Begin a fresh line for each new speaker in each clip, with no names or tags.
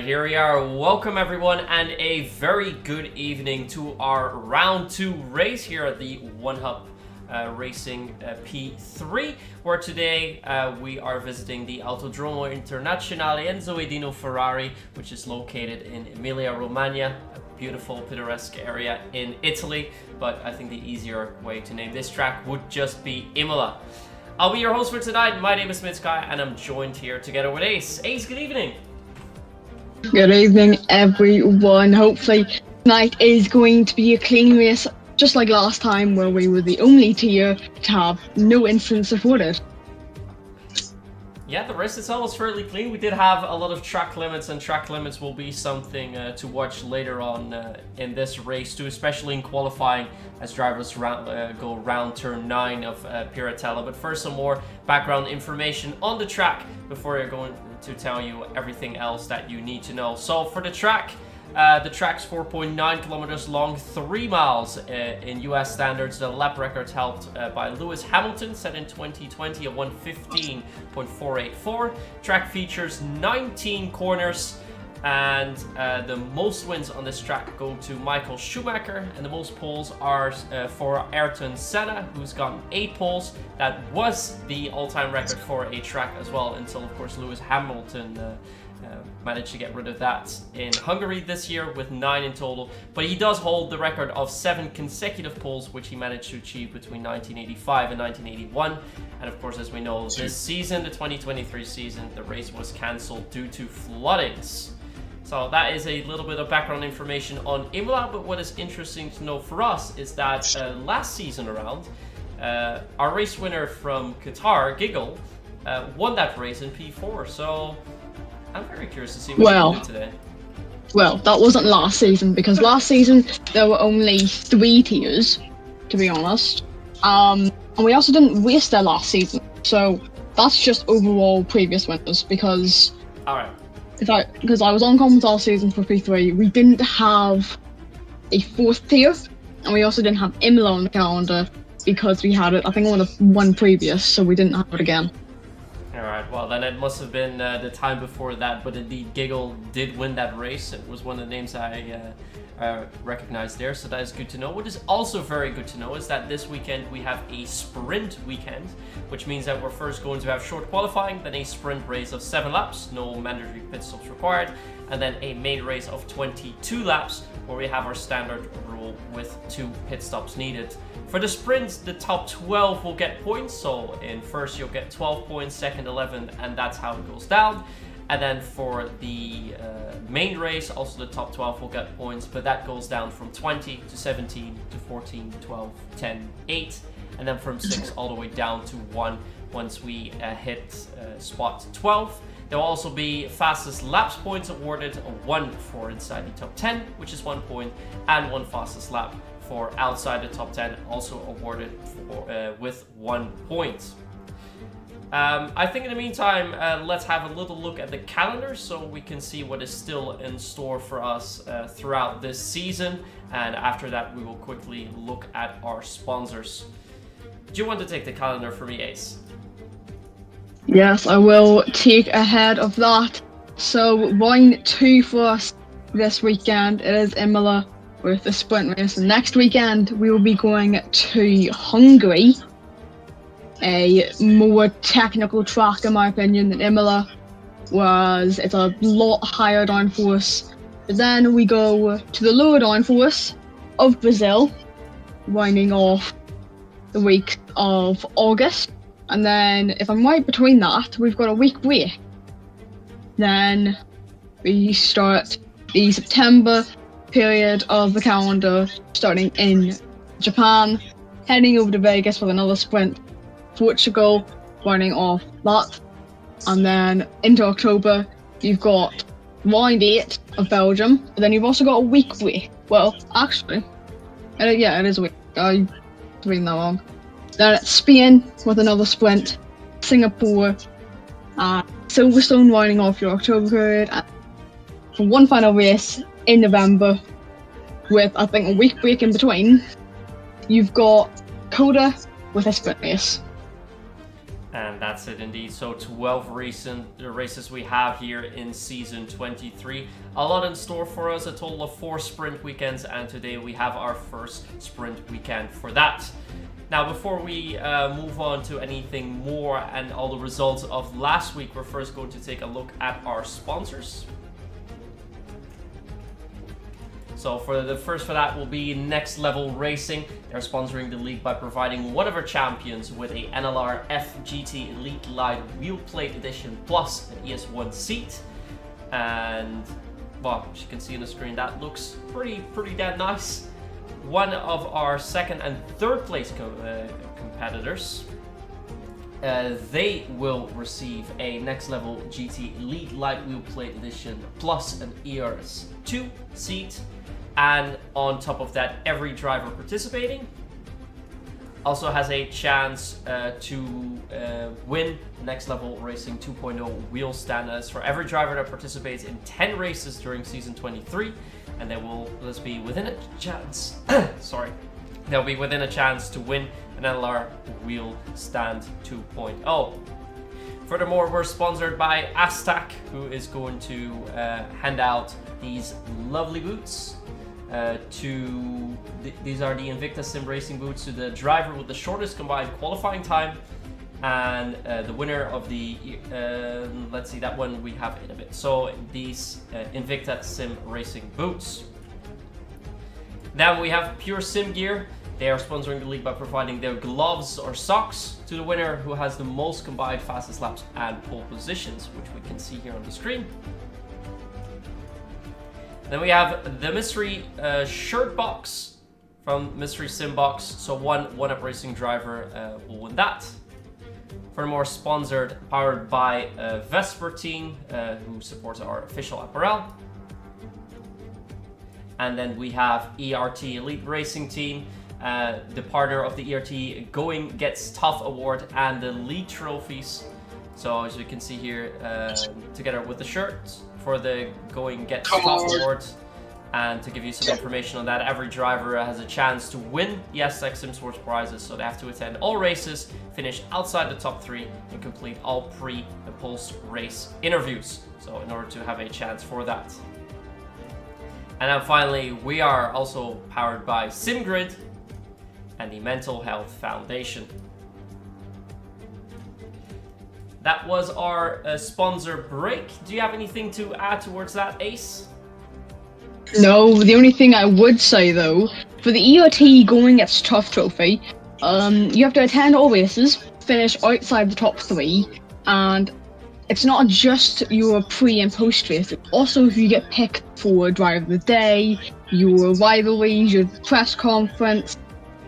Here we are. Welcome everyone, and a very good evening to our round 2 race here at the One Hub Racing P3, where today we are visiting the Autodromo Internazionale Enzo Edino Ferrari, which is located in Emilia-Romagna, a beautiful pittoresque area in Italy, but I think the easier way to name this track would just be Imola. I'll be your host for tonight. My name is Mitskay, and I'm joined here together with Ace. Ace, good evening.
Good evening, everyone. Hopefully tonight is going to be a clean race, just like last time where we were the only tier to have no incidents reported.
Yeah, the race itself was fairly clean. We did have a lot of track limits, and track limits will be something to watch later on in this race too, especially in qualifying as drivers go round turn 9 of Piratella. But first, some more background information on the track before I'm going to tell you everything else that you need to know. So for the track's 4.9 kilometers long, 3 miles in US standards. The lap record held by Lewis Hamilton, set in 2020 at 1:15.484. Track features 19 corners, and the most wins on this track go to Michael Schumacher, and the most poles are for Ayrton Senna, who's gotten 8 poles. That was the all-time record for a track as well, until of course Lewis Hamilton managed to get rid of that in Hungary this year with 9 in total. But he does hold the record of 7 consecutive poles, which he managed to achieve between 1985 and 1981. And of course, as we know, this season, the 2023 season, the race was cancelled due to floodings. So that is a little bit of background information on Imola. But what is interesting to know for us is that last season around, our race winner from Qatar, Giggle, won that race in P4. So I'm very curious to see what you do today.
Well, that wasn't last season, because last season there were only 3 tiers, to be honest. And we also didn't race there last season, so that's just overall previous winners. Because
alright,
because I was on comments last season for P3, we didn't have a 4th tier, and we also didn't have Imola on the calendar because we had it, I think, on the one previous, so we didn't have it again.
Alright, well then it must have been the time before that, but indeed Giggle did win that race. It was one of the names I recognized there, so that is good to know. What is also very good to know is that this weekend we have a sprint weekend, which means that we're first going to have short qualifying, then a sprint race of 7 laps, no mandatory pit stops required, and then a main race of 22 laps, where we have our standard rule with 2 pit stops needed. For the sprint, the top 12 will get points, so in first you'll get 12 points, second 11, and that's how it goes down. And then for the main race, also the top 12 will get points, but that goes down from 20 to 17 to 14, 12, 10, 8, and then from 6 all the way down to 1 once we hit spot 12. There will also be fastest laps points awarded, 1 for inside the top 10, which is 1 point, and 1 fastest lap for outside the top 10, also awarded with 1 point. I think in the meantime, let's have a little look at the calendar so we can see what is still in store for us throughout this season. And after that, we will quickly look at our sponsors. Do you want to take the calendar for me, Ace?
Yes, I will take ahead of that. So round 2 for us this weekend, it is Imola with the sprint race. And next weekend, we will be going to Hungary, a more technical track in my opinion than Imola was. It's a lot higher downforce. But then we go to the lower downforce of Brazil, winding off the week of August. And then, if I'm right between that, we've got a week break. Then we start the September period of the calendar, starting in Japan, heading over to Vegas with another sprint, Portugal, running off that. And then into October, you've got round 8 of Belgium, and then you've also got a week break. Well, actually, yeah, it is a week. I'm reading that wrong. Then it's Spain with another sprint, Singapore, Silverstone winding off your October period, and for one final race in November with, I think, a week break in between, you've got Coda with a sprint race.
And that's it indeed. So 12 recent races we have here in season 23. A lot in store for us, a total of 4 sprint weekends, and today we have our first sprint weekend for that. Now, before we move on to anything more and all the results of last week, we're first going to take a look at our sponsors. So for the first for that will be Next Level Racing. They're sponsoring the league by providing one of our champions with a NLR FGT Elite Light Wheel Plate Edition plus an ES1 seat. And well, as you can see on the screen, that looks pretty damn nice. One of our second and third place competitors, they will receive a Next Level GT Elite Light Wheel Plate Edition plus an ERS2 seat. And on top of that, every driver participating also has a chance to win Next Level Racing 2.0 wheel standards for every driver that participates in 10 races during season 23, and they will be within a chance. Sorry, they'll be within a chance to win an NLR Wheel Stand 2.0. Furthermore, we're sponsored by Astac, who is going to hand out these lovely boots. These are the Invicta Sim Racing boots to the driver with the shortest combined qualifying time, and the winner of the let's see, that one we have in a bit. So these Invicta Sim Racing boots. Then we have Pure Sim Gear. They are sponsoring the league by providing their gloves or socks to the winner who has the most combined fastest laps and pole positions, which we can see here on the screen. Then we have the mystery shirt box from Mystery Sim Box. So one Up Racing driver will win that. Furthermore, sponsored, powered by Vesper Team, who supports our official apparel. And then we have ERT Elite Racing Team, the partner of the ERT Going Gets Tough Award and the lead trophies. So as you can see here, together with the shirts for the Going Gets Tough Award. And to give you some information on that, every driver has a chance to win the SX Sim Sports prizes. So they have to attend all races, finish outside the top 3, and complete all pre- and post-race interviews. So in order to have a chance for that. And then finally, we are also powered by SimGrid and the Mental Health Foundation. That was our sponsor break. Do you have anything to add towards that, Ace?
No, the only thing I would say though, for the ERT Going Gets Tough trophy, you have to attend all races, finish outside the top 3, and it's not just your pre and post race. Also, if you get picked for Driver of the Day, your rivalries, your press conference,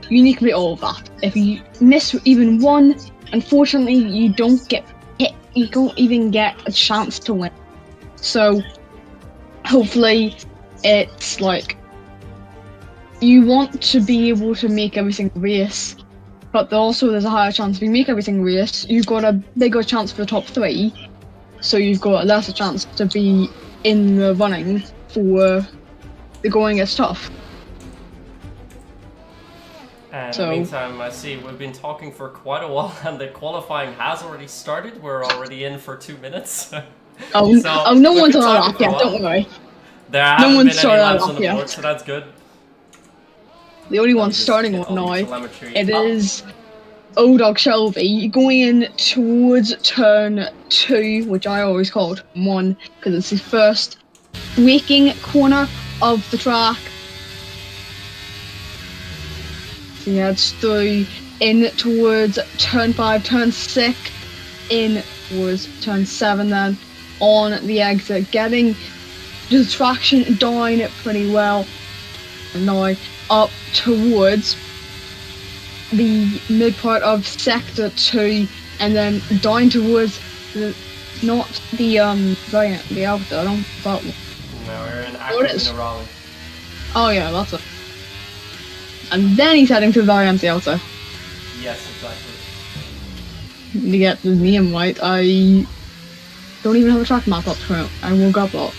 you need to complete all of that. If you miss even one, unfortunately, you don't get picked. You don't even get a chance to win. So, hopefully, it's like you want to be able to make every single race, but also there's a higher chance if you make every single race, you've got a bigger chance for the top 3, so you've got a lesser chance to be in the running for the Going Gets Tough.
And in the meantime, I see we've been talking for quite a while and the qualifying has already started. We're already in for 2 minutes.
No one's on our lap yet, don't worry.
There haven't been any laps on the board, so that's good.
The only one starting on now, it is O-Dog Shelby going in towards turn 2, which I always called 1, because it's his first waking corner of the track. So he heads through in towards turn 5, turn 6, in towards turn 7 then, on the exit, getting the traction down pretty well. And now up towards the mid part of sector 2, and then down towards the variant, the Alpha. I don't that one.
No, we're in active Raleigh.
Oh yeah, that's it. And then he's heading to the variant, the Alpha.
Yes, exactly.
To get the name right, I don't even have a track map up for it. I woke up that.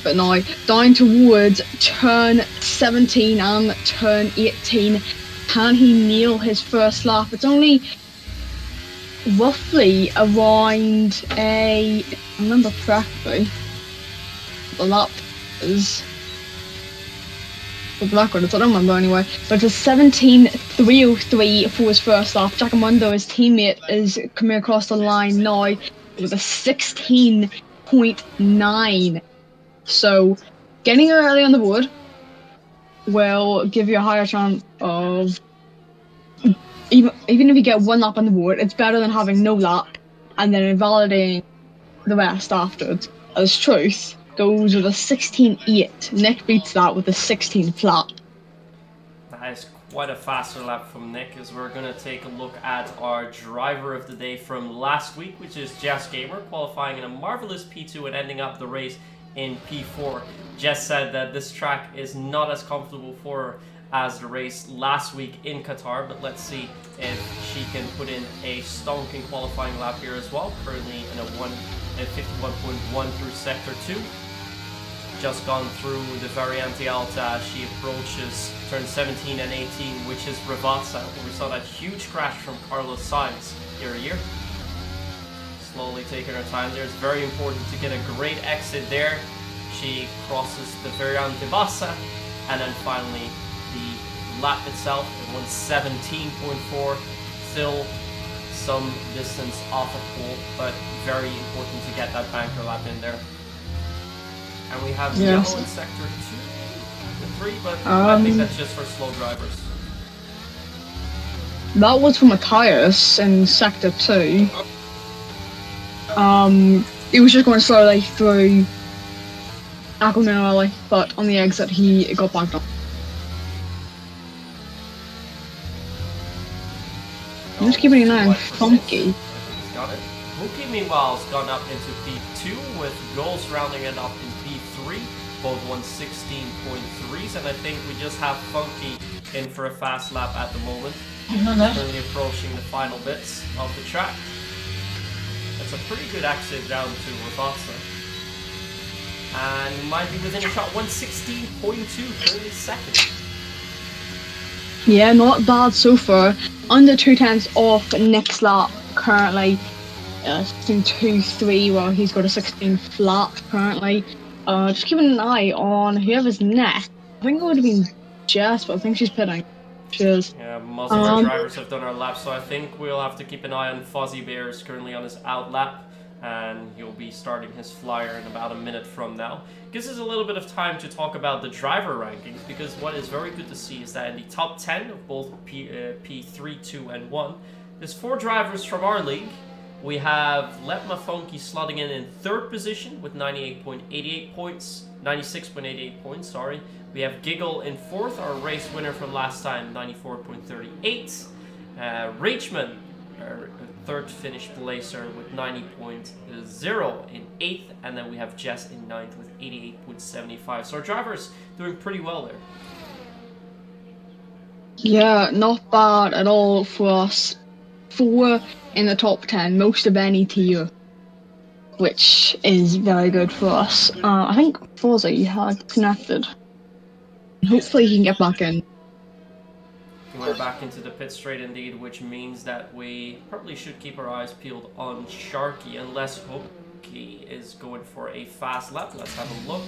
But now, down towards turn 17 and turn 18, can he nail his first lap? It's only roughly around I remember correctly, the lap is for the record, I don't remember anyway. But it's a 17.303 for his first lap. Giacomondo, his teammate, is coming across the line now with a 16.9. So getting early on the board will give you a higher chance of, even if you get one lap on the board, it's better than having no lap and then invalidating the rest afterwards. As truth goes with a 16.8. Nick beats that with a 16 flat.
That is quite a faster lap from Nick, as we're going to take a look at our driver of the day from last week, which is Jess Gamer, qualifying in a marvelous P2 and ending up the race in P4. Jess said that this track is not as comfortable for her as the race last week in Qatar, but let's see if she can put in a stonking qualifying lap here as well. Currently in a 51.1 through sector 2. Just gone through the Variante Alta. She approaches turn 17 and 18, which is Ravazza, where we saw that huge crash from Carlos Sainz here. Slowly taking her time there. It's very important to get a great exit there. She crosses the Variante Bassa, and then finally the lap itself, it went 17.4, still some distance off of pole, but very important to get that banker lap in there. And we have yellow in sector 2 and 3, but I think that's just for slow drivers.
That was for Matthias in sector 2. He was just going slowly through Aquaman, but on the exit he got backed up. I'm just keeping an eye on Funky.
He's got it. Mookie, meanwhile, has gone up into P2 with goals rounding it up in P3. Both 116.3s, and I think we just have Funky in for a fast lap at the moment. Currently approaching the final bits of the track. That's a pretty good exit down to Ravazza. And he might be within a shot. 116.2, currently second.
Yeah, not bad so far. Under 2/10 off next lap currently. 16.23, well, he's got a 16 flat currently. Just keeping an eye on whoever's next. I think it would have been Jess, but I think she's pitting. She is.
Yeah, most of our drivers have done our laps, so I think we'll have to keep an eye on Fuzzy Bear, is currently on his out lap, and he'll be starting his flyer in about a minute from now. Gives us a little bit of time to talk about the driver rankings, because what is very good to see is that in the top 10 of both P3, 2, and 1, there's 4 drivers from our league. We have Letma Funky slotting in third position with 96.88 points, sorry. We have Giggle in fourth, our race winner from last time, 94.38. Rachman, our third finish placer with 90.0 in eighth, and then we have Jess in ninth with 88.75. So our drivers doing pretty well there.
Yeah, not bad at all for us. 4 in the top 10, most of any tier, which is very good for us. I think Forza had connected. Hopefully he can get back in.
We're back into the pit straight indeed, which means that we probably should keep our eyes peeled on Sharky, unless Hooky is going for a fast lap. Let's have a look.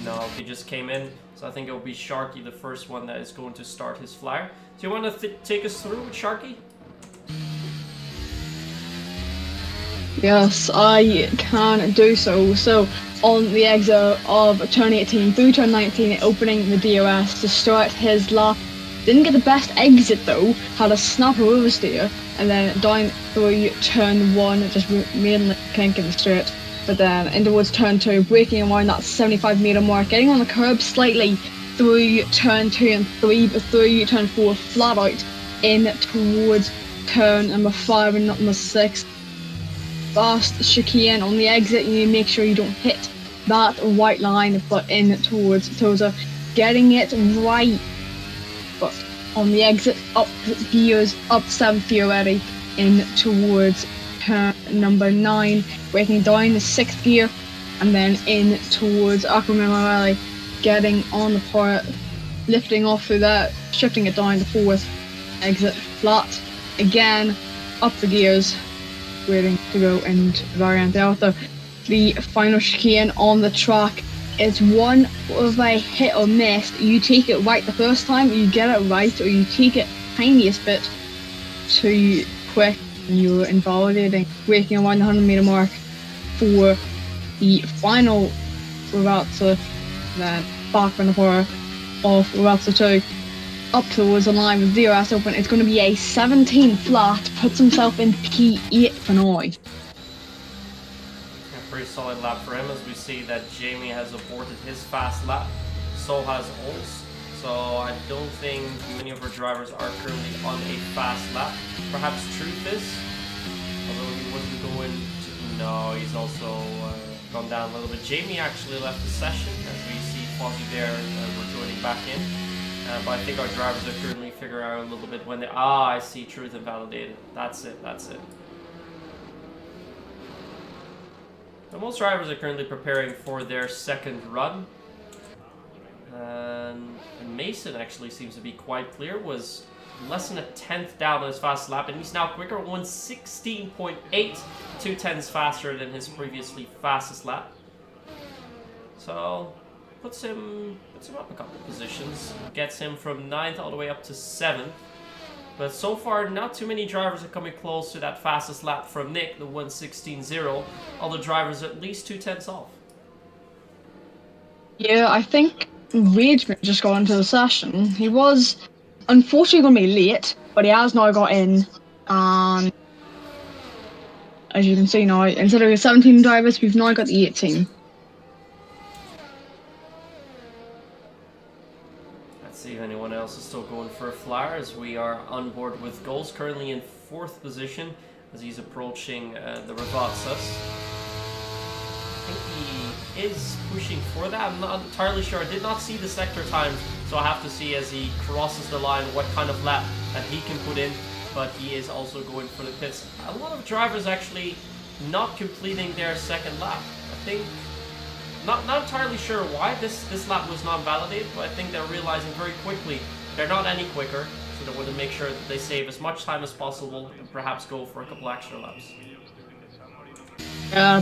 No, he just came in, so I think it'll be Sharky, the first one that is going to start his flyer. Do you want to take us through with Sharky?
Yes, I can do so. So, on the exit of turn 18 through turn 19, opening the DRS to start his lap. Didn't get the best exit though, had a snapper oversteer, and then down through turn 1, just mainly kink in the straight. But then in towards turn 2, braking around that 75-meter mark, getting on the curb slightly through turn 2 and 3, but through turn 4, flat out in towards turn number 5 and number 6. Fast chicane on the exit, you need to make sure you don't hit that white line, but in towards Toza, getting it right. But on the exit, up gears, up 7th gear already, in towards turn number 9, breaking down the 6th gear, and then in towards Aquaman Rally, getting on the part, lifting off through that, shifting it down to 4th, exit flat, again, up the gears, waiting to go into Variant Delta. The final chicane on the track, it's one of a hit or miss. You take it right the first time, you get it right, or you take it tiniest bit too quick, and you're invalidating, breaking around the 100-meter mark for the final Ragazza, then back on the horror of Ragazza 2 up towards the line with DRS open. It's going to be a 17 flat, puts himself in P8 for now.
A pretty solid lap for him, as we see that Jamie has aborted his fast lap, so has Ols. So I don't think many of our drivers are currently on a fast lap. Perhaps Truth is, although he wasn't going to... No, he's also gone down a little bit. Jamie actually left the session, as we see Foggy there rejoining back in. But I think our drivers are currently figuring out a little bit when they... Ah, I see Truth invalidated. That's it, that's it. So most drivers are currently preparing for their second run. And Mason actually seems to be quite clear, was less than a tenth down on his fast lap, and he's now quicker, 1:16.8, 2/10 faster than his previously fastest lap. So puts him up a couple of positions, gets him from 9th all the way up to 7th. But so far, not too many drivers are coming close to that fastest lap from Nick, the 1:16.0. All the drivers are at least 2/10 off.
Yeah, I think Rageman just got into the session. He was unfortunately going to be late, but he has now got in. And as you can see now, instead of the 17 drivers, we've now got the 18.
Let's see if anyone else is still going for a flyer, as we are on board with Goals, currently in 4th position as he's approaching the Ravazzas. I think he is pushing for that. I'm not entirely sure. I did not see the sector times, so I have to see as he crosses the line what kind of lap that he can put in. But he is also going for the pits. A lot of drivers actually not completing their second lap. I think, not entirely sure why this lap was not validated, but I think they're realizing very quickly they're not any quicker, so they want to make sure that they save as much time as possible and perhaps go for a couple extra laps.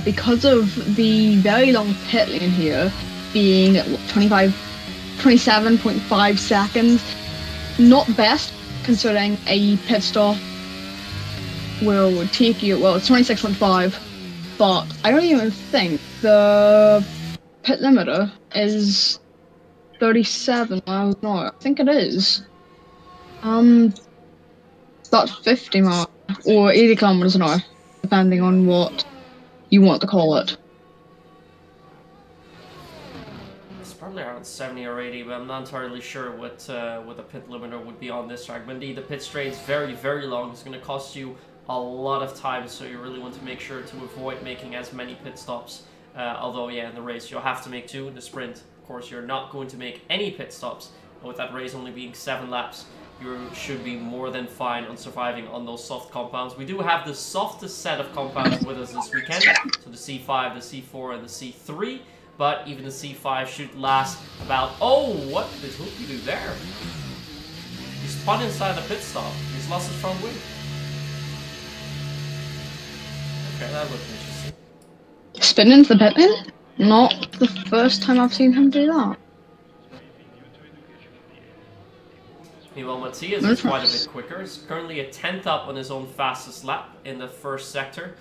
Because of the very long pit lane here, being 27.5 seconds, not best considering a pit stop will take you, well, it's 26.5, but I don't even think the pit limiter is 37 miles an hour. I think it is. That's 50 miles or 80 kilometers an hour, depending on what you want to call it.
It's probably around 70 or 80, but I'm not entirely sure what the pit limiter would be on this track. But indeed, the pit straight is very, very long. It's going to cost you a lot of time, so you really want to make sure to avoid making as many pit stops. Although, yeah, in the race you'll have to make 2. In the sprint, of course, you're not going to make any pit stops. And with that race only being 7 laps, you should be more than fine on surviving on those soft compounds. We do have the softest set of compounds with us this weekend, so the C5, the C4, and the C3. But even the C5 should last about... Oh, what did Hoopy do there? He spun inside the pit stop. He's lost his front wing. Okay, that looked interesting.
Spin into the pit lane? Not the first time I've seen him do that.
Well, Matthias is quite a bit quicker. He's currently a 10th up on his own fastest lap in the first sector.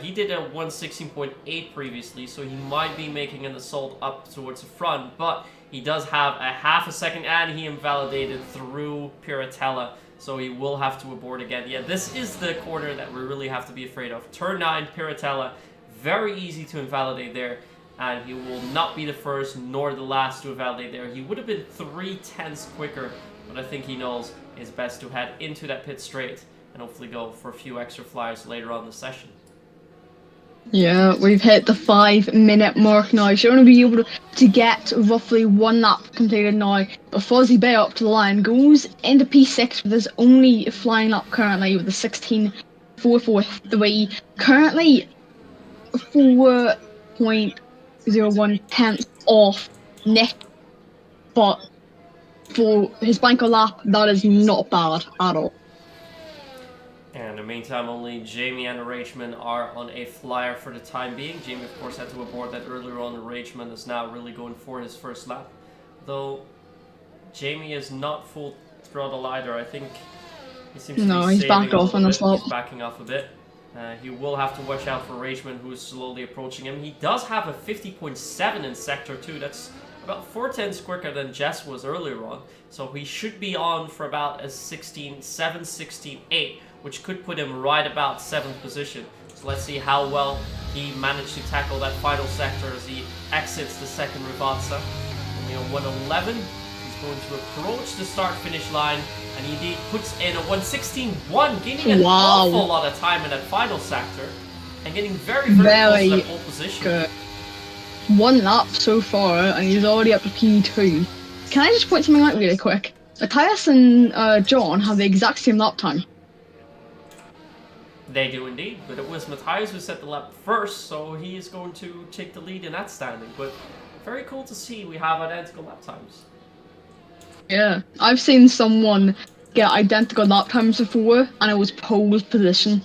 He did a 1:16.8 previously, so he might be making an assault up towards the front, but he does have a half a second, and he invalidated through Piratella, so he will have to abort again. Yeah, this is the corner that we really have to be afraid of. Turn 9, Piratella, very easy to invalidate there, and he will not be the first nor the last to invalidate there. He would have been 3/10 quicker, but I think he knows it's best to head into that pit straight and hopefully go for a few extra flyers later on in the session.
Yeah, we've hit the 5-minute mark now. So you're going to be able to get roughly 1 lap completed now. But Fozzie Bay up to the line goes into P6 with his only flying lap currently with a 16.443. Currently 4.01 tenths off Nick. But for his banker lap, that is not bad at all.
And in the meantime, only Jamie and Rageman are on a flyer for the time being. Jamie, of course, had to abort that earlier on. Rageman is now really going for his first lap. Though, Jamie is not full throttle either. I think he seems to be
he's backed off on the slop.
He's backing off a bit. He will have to watch out for Rageman, who is slowly approaching him. He does have a 50.7 in Sector 2. That's about 4/10 quicker than Jess was earlier on. So he should be on for about a 16.7, 16.8. which could put him right about 7th position. So let's see how well he managed to tackle that final sector as he exits the second Rivalsa. Only on 111, he's going to approach the start-finish line, and he indeed puts in a 116.1, gaining an awful lot of time in that final sector, and getting very, very close to that pole position.
Good. One lap so far, and he's already up to P2. Can I just point something out really quick? Matthias and John have the exact same lap time.
They do indeed, but it was Matthias who set the lap first, so he is going to take the lead in that standing. But very cool to see we have identical lap times.
Yeah, I've seen someone get identical lap times before, and it was pole position.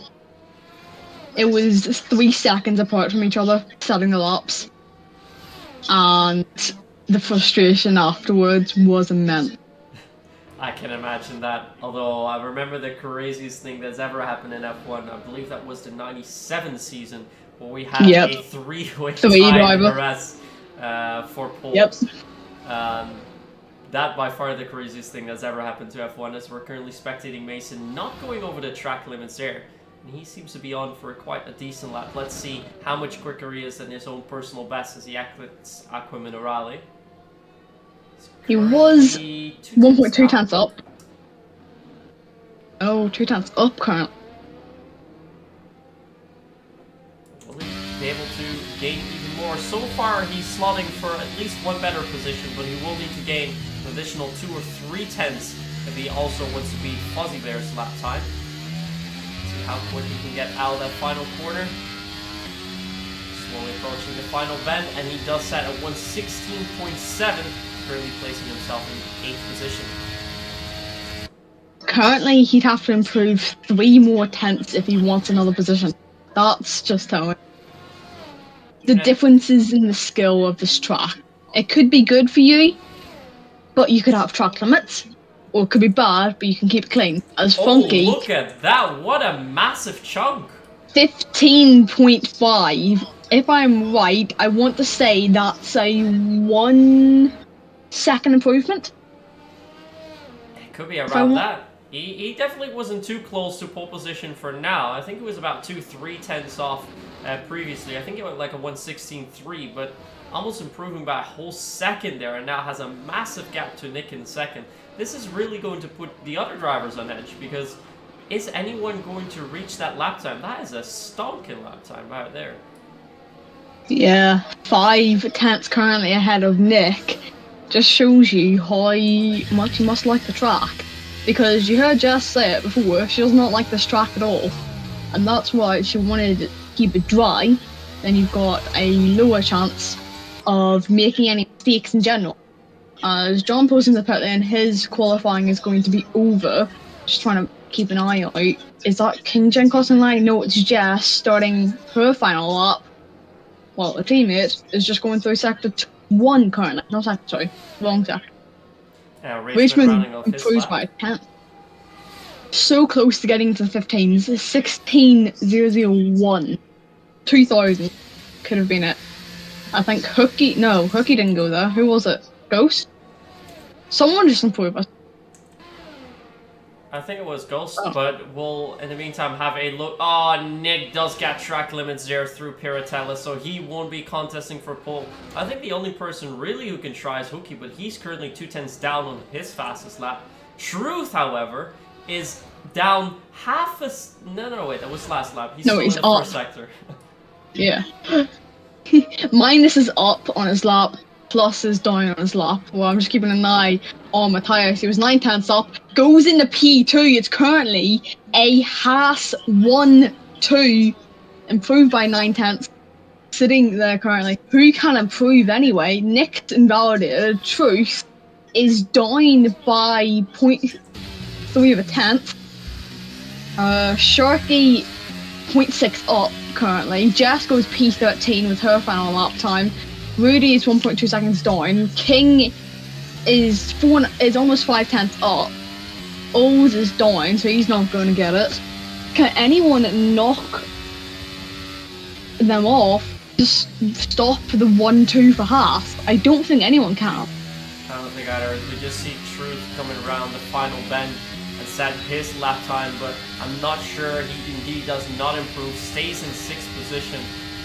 It was 3 seconds apart from each other, setting the laps. And the frustration afterwards was immense.
I can imagine that, although I remember the craziest thing that's ever happened in F1, I believe that was the 97 season, where we had a three-way tie in Perez for pole.
Yep.
That by far the craziest thing that's ever happened to F1, as we're currently spectating Mason not going over the track limits there. And he seems to be on for quite a decent lap. Let's see how much quicker he is than his own personal best as he exits Acqua Minerale.
He was 1.2 tenths up. Oh, 2 tenths up currently.
Will he be able to gain even more? So far, he's slotting for at least one better position, but he will need to gain an additional 2 or 3 tenths if he also wants to beat Fuzzy Bear's lap time. Let's see how quick he can get out of that final corner. Slowly approaching the final bend, and he does set at 116.7. Currently placing himself in 8th position. Currently,
he'd have to improve 3 more tenths if he wants another position. That's just how the differences in the skill of this track. It could be good for you, but you could have track limits, or it could be bad, but you can keep it clean. As Funky.
Oh, look at that! What a massive chunk!
15.5. If I'm right, I want to say that's a 1 second improvement.
It could be around that. He definitely wasn't too close to pole position for now. I think it was about 2-3 tenths off previously. I think it went like a 116.3, but almost improving by a whole second there, and now has a massive gap to Nick in second. This is really going to put the other drivers on edge, because is anyone going to reach that lap time? That is a stonking lap time right there.
Yeah, 5 tenths currently ahead of Nick. Just shows you how much you must like the track. Because you heard Jess say it before, she does not like this track at all. And that's why she wanted to keep it dry. Then you've got a lower chance of making any mistakes in general. As John pulls in the pit lane, his qualifying is going to be over. Just trying to keep an eye out. Is that King Jen crossing line? No, it's Jess starting her final lap. Well, a teammate is just going through sector 1 currently, not sector 2, wrong sector.
Rageman
improves by a 10th. So close to getting to the 15s. 16.001. 2000 could have been it. I think Hooky didn't go there. Who was it? Ghost? Someone just improved us.
I think it was Ghost, but we'll, in the meantime, have a look. Oh, Nick does get track limits there through Piratella, so he won't be contesting for pole. I think the only person really who can try is Hooky, but he's currently 2 tenths down on his fastest lap. Truth, however, is down half a... No, wait, that was last lap. He's still in the first sector.
Yeah. Minus is up on his lap. Plus is down on his lap. Well, I'm just keeping an eye on Matthias. He was 9 tenths up. Goes into P2. It's currently a Haas 1-2. Improved by 9 tenths. Sitting there currently. Who can improve anyway? Nick invalidated. Truth is down by 0.3 of a tenth. Sharky 0.6 up currently. Jess goes P13 with her final lap time. Rudy is 1.2 seconds down. King is almost 5/10 up. Oz is down, so he's not going to get it. Can anyone knock them off? Just stop the 1-2 for Haas? I don't think anyone can.
I don't think either. We just see Truth coming around the final bend and set his lap time, but I'm not sure he indeed does not improve. Stays in 6th position.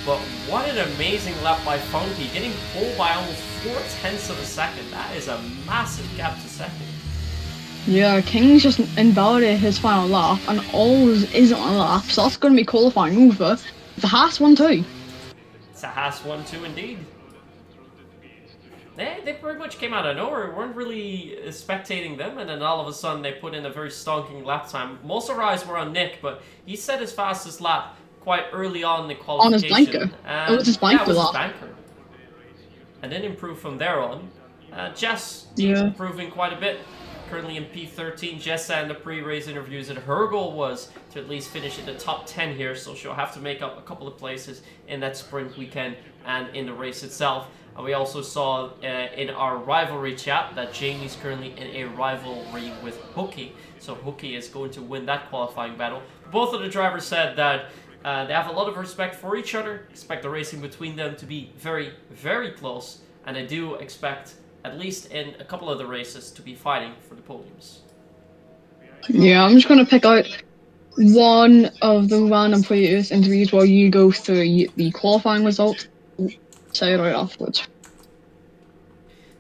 But what an amazing lap by Funky, getting pulled by almost 4/10 of a second. That is a massive gap to second.
Yeah, King's just invalidated his final lap, and Oz isn't on a lap, so that's going to be qualifying over. It's a Haas 1-2.
It's a Haas 1-2 indeed. They pretty much came out of nowhere. We weren't really spectating them, and then all of a sudden they put in a very stonking lap time. Most of our eyes were on Nick, but he set his fastest lap quite early on in the qualification.
On his blanker. It was his blanker
yeah, it was
lap.
his banker. And then improved from there on. Jess improving quite a bit. Currently in P13. Jess said in the pre-race interviews that her goal was to at least finish in the top 10 here, so she'll have to make up a couple of places in that sprint weekend and in the race itself. And we also saw in our rivalry chat that Jamie's currently in a rivalry with Hookie, so Hookie is going to win that qualifying battle. Both of the drivers said that they have a lot of respect for each other, expect the racing between them to be very, very close, and I do expect, at least in a couple of the races, to be fighting for the podiums.
Yeah, I'm just going to pick out one of the random previous interviews while you go through the qualifying results. Say it right afterwards.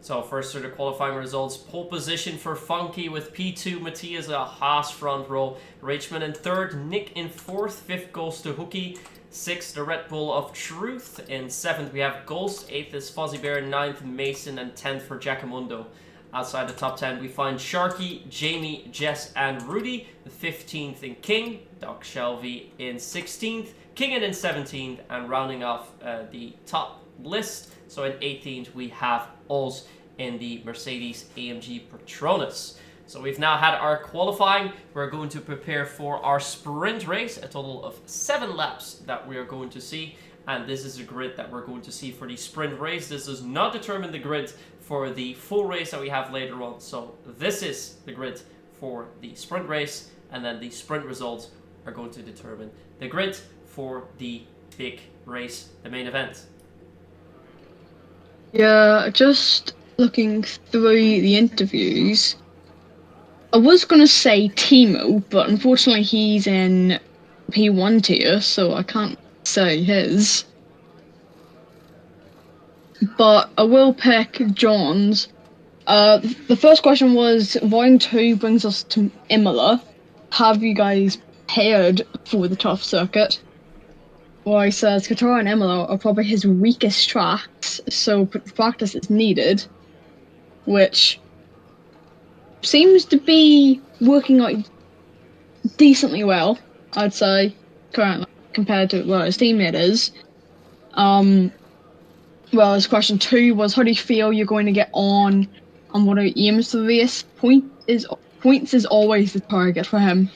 So first through the qualifying results, pole position for Funky with P2, Matthias a Haas front row, Rachman in 3rd, Nick in 4th, 5th goes to Hookie, 6th the Red Bull of Truth, in 7th we have Ghost, 8th is Fuzzy Bear, 9th Mason, and 10th for Jackamundo. Outside the top 10 we find Sharky, Jamie, Jess, and Rudy, 15th in King, Doc Shelby in 16th, Kingen in 17th, and rounding off the top list, so in 18th we have Oz in the Mercedes AMG Patronus. So we've now had our qualifying. We're going to prepare for our sprint race, a total of 7 laps that we are going to see, and this is the grid that we're going to see for the sprint race. This does not determine the grid for the full race that we have later on, so this is the grid for the sprint race, and then the sprint results are going to determine the grid for the big race, the main event.
Yeah, just looking through the interviews, I was going to say Timo, but unfortunately he's in P1 tier, so I can't say his. But I will pick John's. The first question was, round 2 brings us to Imola. Have you guys prepared for the tough circuit? Well, he says Qatar and Imola are probably his weakest tracks, so practice is needed, which seems to be working out decently well, I'd say, currently, compared to where his teammate is. Well, his question 2 was, how do you feel you're going to get on and what are your aims for the race? Points is always the target for him.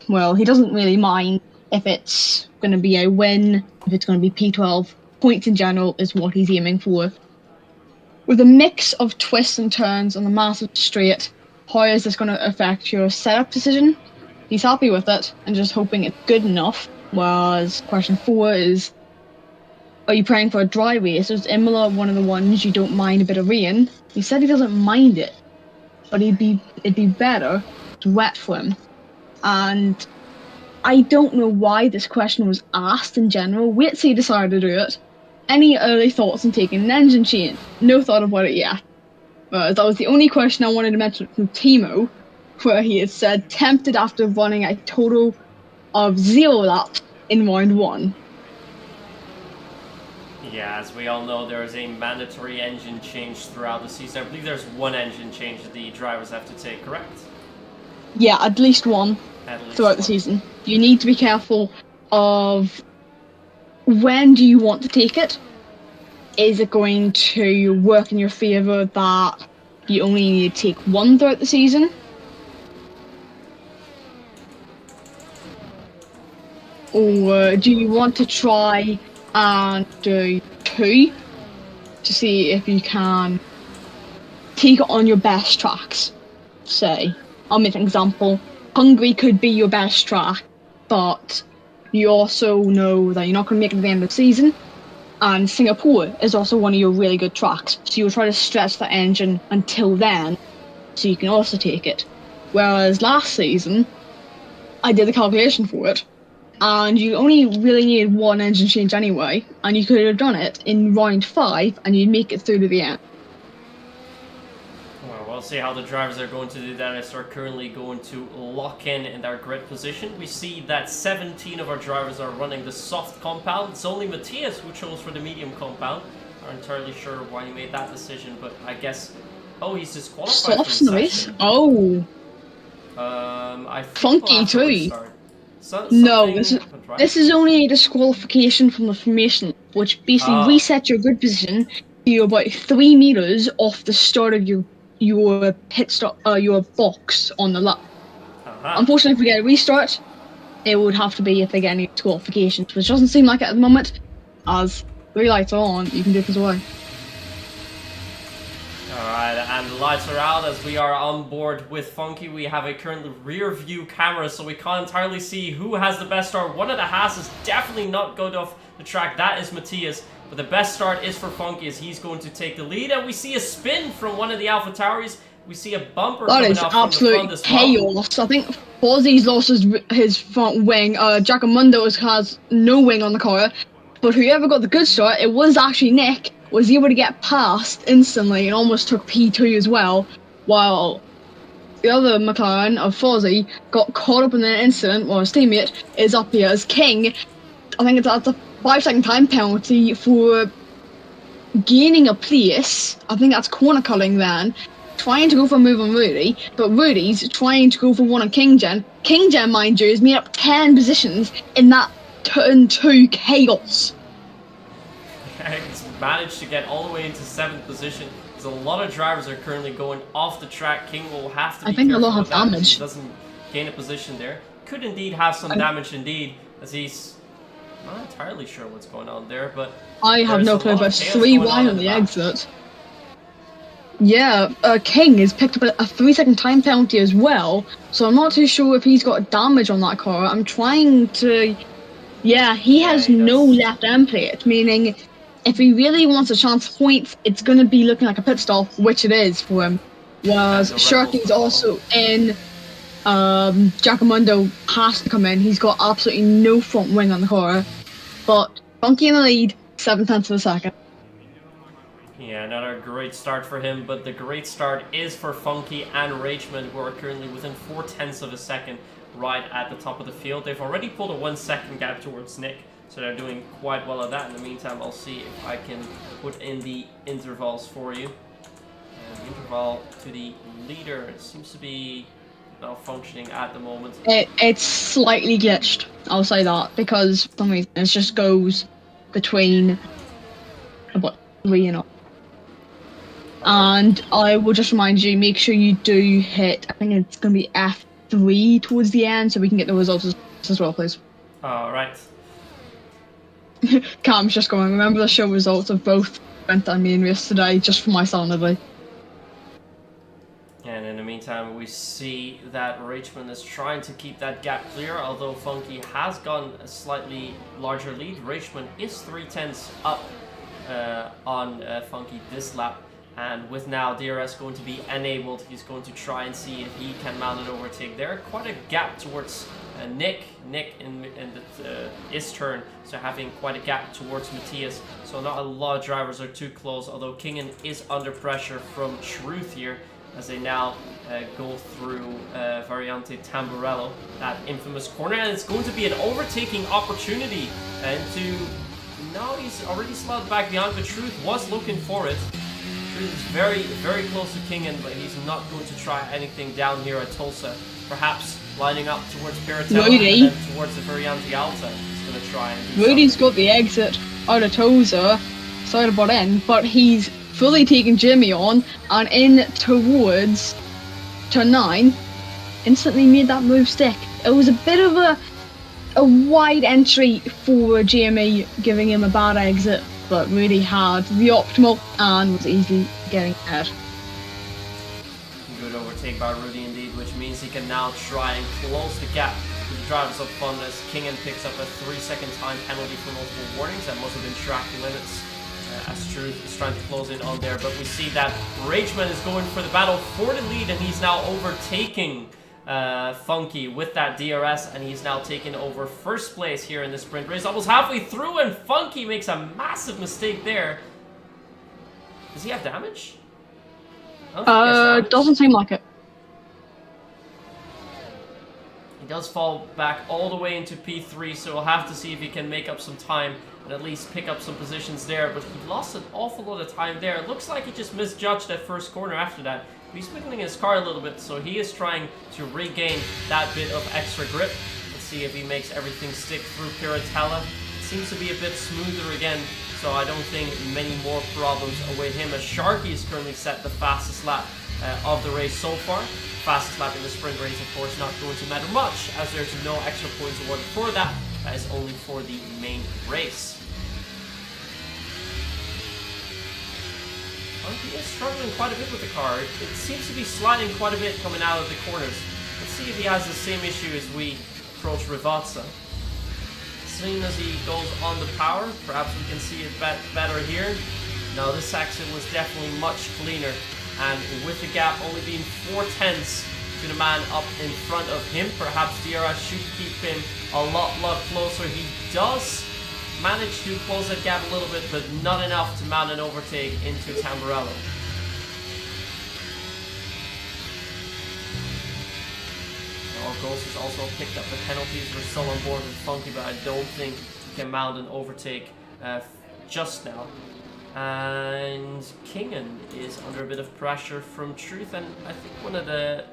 Well, he doesn't really mind if it's going to be a win, if it's going to be P12. Points in general is what he's aiming for. With a mix of twists and turns on the massive straight, how is this going to affect your setup decision? He's happy with it and just hoping it's good enough. Whereas question 4 is, are you praying for a dry race? Is Imola one of the ones you don't mind a bit of rain? He said he doesn't mind it, but it'd be better to wet for him. And I don't know why this question was asked in general. Wait till you decide to do it. Any early thoughts on taking an engine change? No thought about it yet. That was the only question I wanted to mention from Timo, where he had said tempted after running a total of 0 laps in round 1.
Yeah, as we all know, there is a mandatory engine change throughout the season. I believe there's 1 engine change that the drivers have to take, correct?
Yeah, at least one throughout the season. You need to be careful of when do you want to take it. Is it going to work in your favour that you only need to take 1 throughout the season? Or do you want to try and do 2 to see if you can take it on your best tracks? Say, I'll make an example. Hungary could be your best track, but you also know that you're not going to make it to the end of the season. And Singapore is also one of your really good tracks, so you'll try to stretch the engine until then, so you can also take it. Whereas last season, I did the calculation for it, and you only really needed 1 engine change anyway, and you could have done it in round 5, and you'd make it through to the end.
Well, we'll see how the drivers are going to do that as they're currently going to lock in their grid position. We see that 17 of our drivers are running the soft compound. It's only Matthias who chose for the medium compound. I'm not entirely sure why he made that decision, but I guess... Oh, he's disqualified
Soft
from the
noise?
session.
Oh.
I think
Funky
we'll have to
too.
restart.
No,
Something happened, right?
this is only a disqualification from the formation, which basically resets your grid position to you're about 3 meters off the start of your pit stop, your box on the lap. Unfortunately, if we get a restart, it would have to be if they get any disqualifications, which doesn't seem like it at the moment. As 3 lights are on, you can do this away.
Alright, and the lights are out as we are on board with Funky. We have a current rear view camera, so we can't entirely see who has the best start. One of the Haas is definitely not going off the track. That is Matthias. But the best start is for Funky as he's going to take the lead. And we see a spin from one of the Alpha Tauris. We see a bumper coming out from the front as well.
Chaos. I think Fozzie's lost his front wing. Giacomundo has no wing on the car. But whoever got the good start, it was actually Nick, was able to get past instantly and almost took P2 as well, while the other McLaren of Fozzie got caught up in an incident while his teammate is up here as King. I think that's a 5-second time penalty for gaining a place. I think that's corner culling then. Trying to go for a move on Rudy, but Rudy's trying to go for one on Kinggen. Kinggen, mind you, has made up 10 positions in that turn 2 chaos.
He's managed to get all the way into 7th position. There's a lot of drivers are currently going off the track. King will have to be
careful. I think a lot
with
have
that
damage.
He doesn't gain a position there. Could indeed have some damage indeed, as he's not entirely sure what's going on there, but
I have no clue, but 3 wide on the
back.
exit. Yeah, King has picked up a 3-second time penalty as well, so I'm not too sure if he's got damage on that car. I'm trying to... Yeah, he has no left end plate, meaning if he really wants a chance of points, it's going to be looking like a pit stop, which it is for him. Whereas Sharky's also in, Giacomundo has to come in. He's got absolutely no front wing on the car. But Funky in the lead, 7/10 of a second.
Yeah, another great start for him, but the great start is for Funky and Rachman, who are currently within 4/10 of a second right at the top of the field. They've already pulled a 1-second gap towards Nick, so they're doing quite well at that. In the meantime, I'll see if I can put in the intervals for you. And the interval to the leader, it seems to be malfunctioning at the moment.
It's slightly glitched, I'll say that, because for some reason it just goes between about 3 and up. And I will just remind you, make sure you do hit, I think it's going to be F3 towards the end, so we can get the results as well, please.
Alright.
Cam's just going, remember the show results of both Brent and main race today, just for my sanity.
And in the meantime, we see that Rachman is trying to keep that gap clear, although Funky has gone a slightly larger lead. Rachman is 3/10 up on Funky this lap. And with now DRS going to be enabled, he's going to try and see if he can mount an overtake there. Quite a gap towards Nick in his turn, so having quite a gap towards Matthias. So not a lot of drivers are too close, although Kingen is under pressure from Truth here as they now go through Variante Tamburello, that infamous corner. And it's going to be an overtaking opportunity. And now he's already slid back behind, but Truth was looking for it. Truth is very, very close to Kingen, but he's not going to try anything down here at Tulsa. Perhaps lining up towards Piratella and then towards the Variante Alta. He's going to try and do
Rudy's got the exit out of Tulsa, side of butt in, but he's fully taken Jimmy on and in towards turn 9. Instantly made that move stick. It was a bit of a wide entry for Jamie, giving him a bad exit, but Rudy had the optimal and was easily getting ahead.
Good overtake by Rudy indeed, which means he can now try and close the gap with the drivers up front as Kingen picks up a 3-second time penalty for multiple warnings. That must have been track limits as Truth is trying to close in on there. But we see that Rageman is going for the battle for the lead, and he's now overtaking Funky with that DRS, and he's now taken over first place here in the sprint race. Almost halfway through, and Funky makes a massive mistake there. Does he have damage?
Doesn't seem like it.
He does fall back all the way into P3, so we'll have to see if he can make up some time and at least pick up some positions there. But he lost an awful lot of time there. It looks like he just misjudged that first corner after that. He's wiggling his car a little bit, so he is trying to regain that bit of extra grip. Let's see if he makes everything stick through Piratella. It seems to be a bit smoother again, so I don't think many more problems await him, as Sharky is currently set the fastest lap of the race so far. Fastest lap in the sprint race, of course, not going to matter much, as there's no extra points awarded for that. That is only for the main race. He is struggling quite a bit with the car. It seems to be sliding quite a bit coming out of the corners. Let's see if he has the same issue as we approach Rivazza. Seeing as he goes on the power, perhaps we can see it better here. No, this section was definitely much cleaner, and with the gap only being 4/10 to the man up in front of him, perhaps DRS should keep him a lot closer. He does manage to close that gap a little bit, but not enough to mount an overtake into Tamburello. Ghost has also picked up the penalties. We're still on board with Funky, but I don't think he can mount an overtake just now. And Kingen is under a bit of pressure from Truth, and I think one of the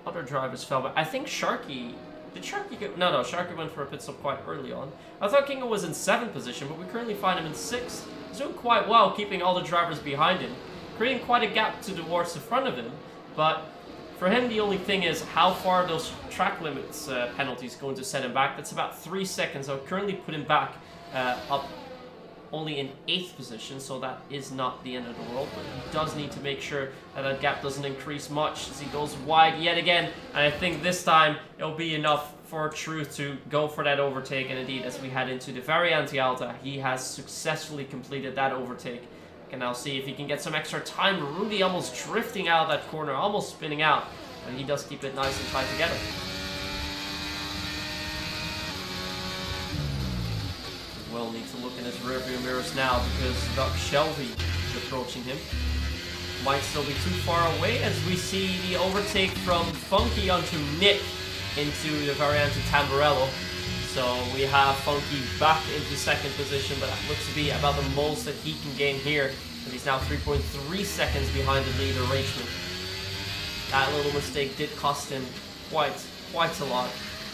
other drivers fell back. I think Sharky... Did Sharky go... No, Sharky went for a pit stop quite early on. I thought Kingen was in 7th position, but we currently find him in 6th. He's doing quite well, keeping all the drivers behind him, creating quite a gap towards the front of him, but for him, the only thing is how far those track limits penalties going to set him back. That's about 3 seconds. I'll currently put him back up only in 8th position, so that is not the end of the world. But he does need to make sure that that gap doesn't increase much as he goes wide yet again. And I think this time it'll be enough for Truth to go for that overtake. And indeed, as we head into the Variante Alta, he has successfully completed that overtake. Can now see if he can get some extra time. Rudy almost drifting out of that corner, almost spinning out, but he does keep it nice and tight together. Will need to look in his rearview mirrors now because Doc Shelby is approaching him. Might still be too far away as we see the overtake from Funky onto Nick into the Variante Tamburello. So we have Funky back into 2nd position, but that looks to be about the most that he can gain here. And he's now 3.3 seconds behind the leader, Rachel. That little mistake did cost him quite a lot,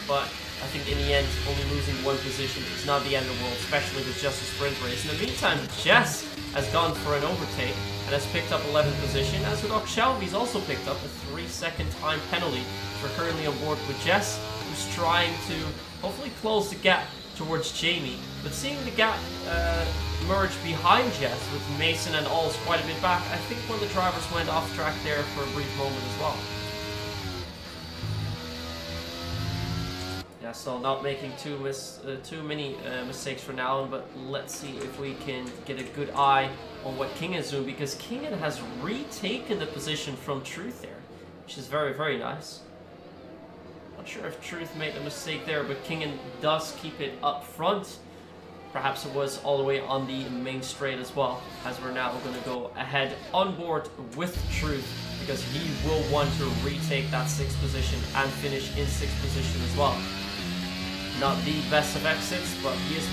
but I think in the end, only losing 1 position is not the end of the world, especially with just a sprint race. In the meantime, Jess has gone for an overtake and has picked up 11th position, as with Shelby's also picked up a 3-second time penalty. We're currently on board with Jess, who's trying to hopefully close the gap towards Jamie, but seeing the gap merge behind Jess with Mason and Alls quite a bit back, I think one of the drivers went off track there for a brief moment as well. Yeah, so not making too many mistakes for now, but let's see if we can get a good eye on what Kingen is doing, because Kingen has retaken the position from Truth there, which is very nice. Not sure if Truth made a mistake there, but Kingen does keep it up front. Perhaps it was all the way on the main straight as well, as we're now going to go ahead on board with Truth, because he will want to retake that 6th position and finish in 6th position as well. Not the best of exits, but he is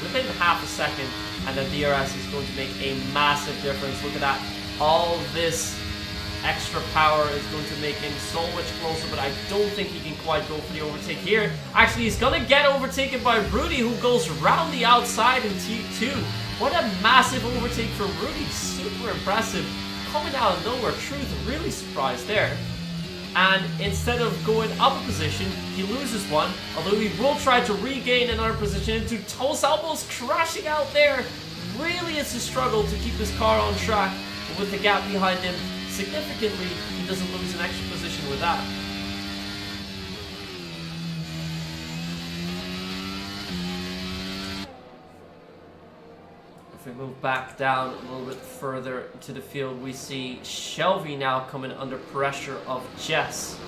within half a second, and the DRS is going to make a massive difference. Look at that. All this extra power is going to make him so much closer, but I don't think he can quite go for the overtake here. Actually, he's going to get overtaken by Rudy, who goes round the outside in T2. What a massive overtake from Rudy. Super impressive. Coming out of nowhere. Truth really surprised there. and instead of going up a position, he loses one, although he will try to regain another position into Tulsa, almost crashing out there. Really, it's a struggle to keep his car on track, but with the gap behind him, significantly, he doesn't lose an extra position with that. If we move back down a little bit further to the field, we see Shelby now coming under pressure of Jess.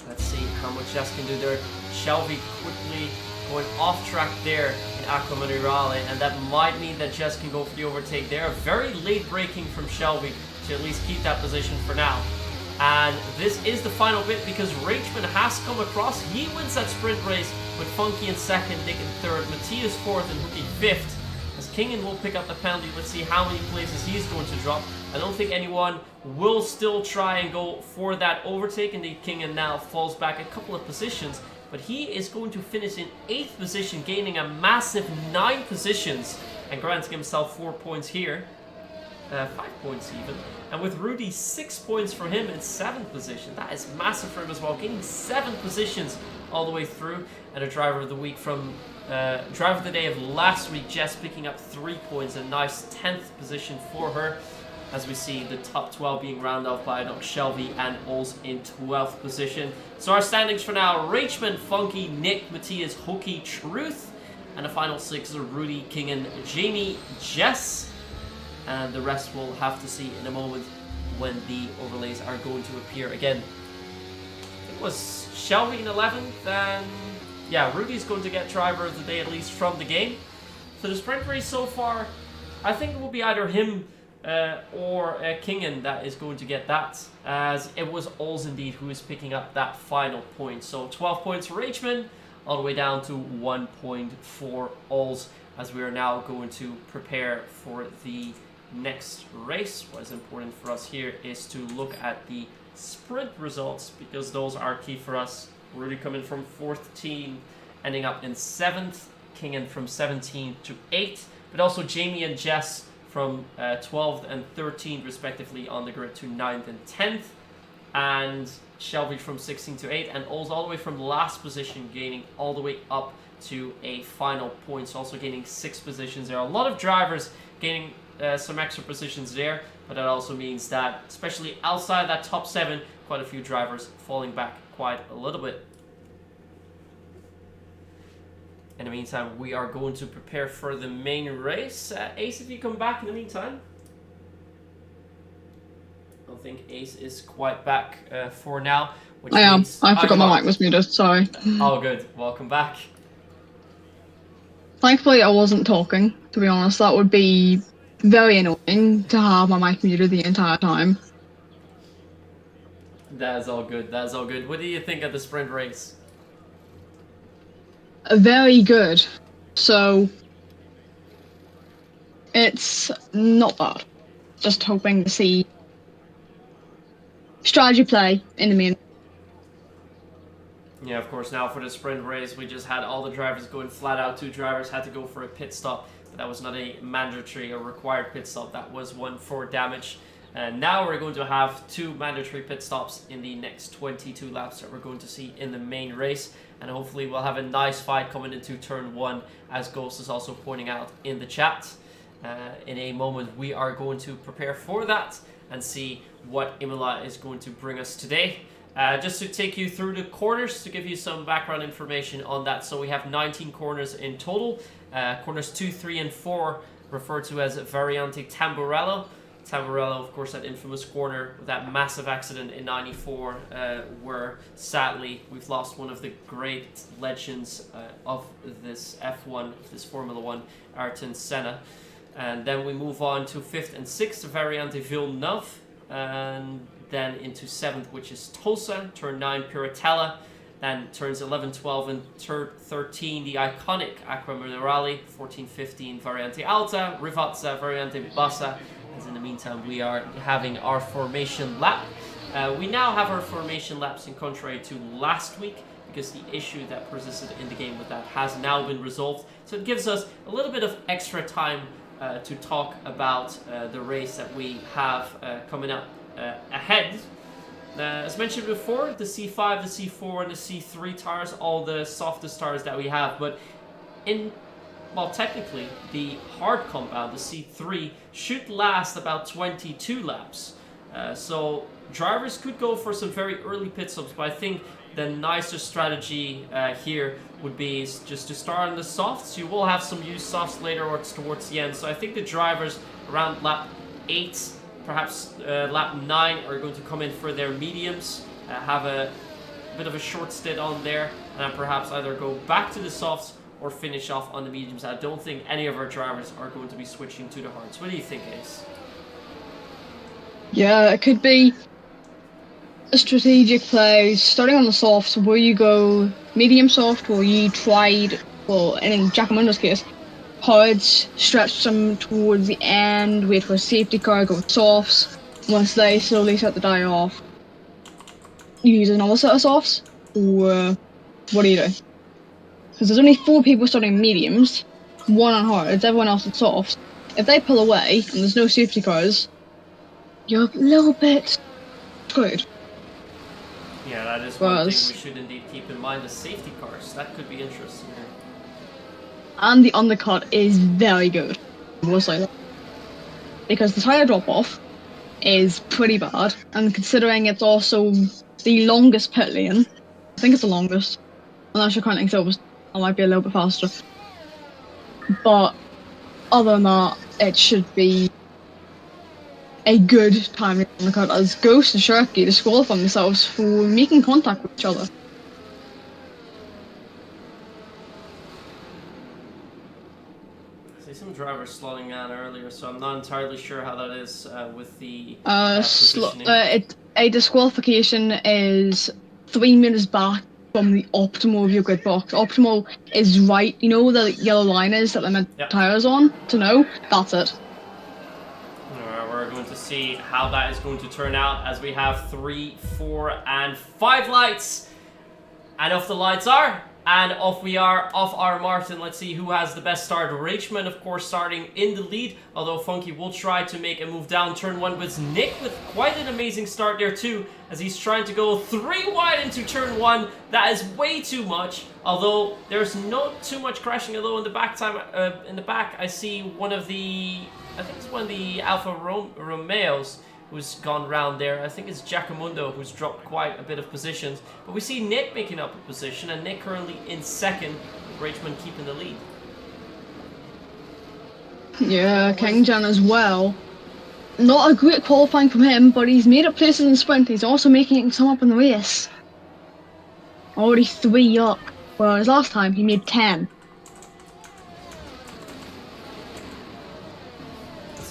Let's see how much Jess can do there. Shelby quickly going off track there in Acqua Minerale, and that might mean that Jess can go for the overtake there. Very late braking from Shelby to at least keep that position for now. And this is the final bit because Rachman has come across. He wins that sprint race with Funky in second, Nick in third, Matthias fourth, and Hookie fifth. As Kingen will pick up the penalty, let's see how many places he's going to drop. I don't think anyone will still try and go for that overtake. Indeed, Kingen now falls back a couple of positions, but he is going to finish in 8th position, gaining a massive 9 positions and granting himself 4 points here. 5 points even. And with Rudy, 6 points for him in 7th position. That is massive for him as well, gaining 7 positions all the way through. And a driver of the week from driver of the day of last week, Jess picking up 3 points, a nice 10th position for her. As we see the top 12 being rounded off by Shelby and Ols in 12th position. So our standings for now: Rachman, Funky, Nick, Matthias, Hookie, Truth, and the final 6 are Rudy, Kingen, Jamie, Jess. And the rest we'll have to see in a moment when the overlays are going to appear again. It was Shelby in 11th, and yeah, Rudy's going to get driver of the day at least from the game. So the sprint race so far, I think it will be either him or Kingen that is going to get that, as it was Ols indeed who is picking up that final point. So 12 points for Rachman, all the way down to 1 point for Ols, as we are now going to prepare for the next race. What is important for us here is to look at the sprint results, because those are key for us. Rudy coming from 14th, ending up in 7th, Kingen from 17th to 8th, but also Jamie and Jess from 12th and 13th respectively on the grid to 9th and 10th, and Shelby from 16th to 8th, and Ols all the way from last position, gaining all the way up to a final points, also gaining 6 positions. There are a lot of drivers gaining some extra positions there, but that also means that, especially outside that top 7, quite a few drivers falling back quite a little bit. In the meantime, we are going to prepare for the main race. Ace, if you come back in the meantime. I don't think Ace is quite back for now.
I am. I forgot my mic was muted, sorry.
Oh, good. Welcome back.
Thankfully, I wasn't talking, to be honest. That would be very annoying to have my mic muted the entire time.
That is all good. That is all good. What do you think of the sprint race?
Very good. So, it's not bad. Just hoping to see strategy play in the main.
Yeah, of course, now for the sprint race, we just had all the drivers going flat out. 2 drivers had to go for a pit stop, but that was not a mandatory or required pit stop. That was one for damage. And now we're going to have 2 mandatory pit stops in the next 22 laps that we're going to see in the main race. And hopefully we'll have a nice fight coming into turn 1, as Ghost is also pointing out in the chat. In a moment, we are going to prepare for that and see what Imola is going to bring us today. Just to take you through the corners, to give you some background information on that. So we have 19 corners in total. Corners 2, 3, and 4 referred to as Variante Tamburello. Tamburello, of course, that infamous corner with that massive accident in '94, where sadly we've lost one of the great legends of this F1, this Formula 1, Ayrton Senna. And then we move on to 5th and 6th, Variante Villeneuve, and then into 7th, which is Tulsa, turn 9, Piratella, then turns 11, 12, and 13, the iconic Acqua Minerale, 14, 15, Variante Alta, Rivazza, Variante Bassa. As in the meantime, we are having our formation lap. We now have our formation laps in contrary to last week, because the issue that persisted in the game with that has now been resolved. So it gives us a little bit of extra time to talk about the race that we have coming up ahead. As mentioned before, the C5, the C4, and the C3 tires, all the softest tires that we have, but well, technically, the hard compound, the C3, should last about 22 laps. So drivers could go for some very early pit stops, but I think the nicer strategy here would be just to start on the softs. You will have some used softs later or towards the end. So I think the drivers around lap 8, perhaps lap 9, are going to come in for their mediums, have a bit of a short stint on there, and then perhaps either go back to the softs or finish off on the mediums. I don't think any of our drivers are going to be switching to the hards. What do you think, Ace?
Yeah, it could be a strategic play, starting on the softs, where you go medium soft, or you tried, well, in Giacomondo's case, hards, stretch them towards the end, wait for a safety car, go with softs. Once they slowly set the die off, you use another set of softs, or what do you do? Because there's only 4 people starting mediums, 1 on hards, everyone else on softs. If they pull away and there's no safety cars, you're a little bit screwed.
Yeah, that is one thing we should indeed keep in mind, the safety cars. That could be interesting here.
And the undercut is very good. We'll say that. Because the tyre drop-off is pretty bad, and considering it's also the longest pit lane, I think it's the longest, unless you're counting Silverstone, I might be a little bit faster. But other than that, it should be a good time on the cut, as Ghost and Sharky disqualify themselves for making contact with each other.
I see some drivers slowing down earlier, so I'm not entirely sure how that is with the positioning.
A disqualification is 3 minutes back from the optimal of your grid box. Optimal is right, you know where the yellow line is that they meant tires on? To know? That's it.
Alright, we're going to see how that is going to turn out as we have 3, 4, and 5 lights. And off the lights are, and off we are, off our Martin. Let's see who has the best start. Rachman, of course, starting in the lead, although Funky will try to make a move down turn 1, but it's Nick with quite an amazing start there too, as he's trying to go 3 wide into turn 1. That is way too much, although there's not too much crashing, although in the back I see one of the, I think it's one of the Alfa Romeos who's gone round there. I think it's Giacomondo who's dropped quite a bit of positions. But we see Nick making up a position, and Nick currently in second, with Rachman keeping the lead.
Yeah, Kangjan as well. Not a great qualifying from him, but he's made up places in the sprint. He's also making some up in the race. Already 3 up, whereas last time he made 10.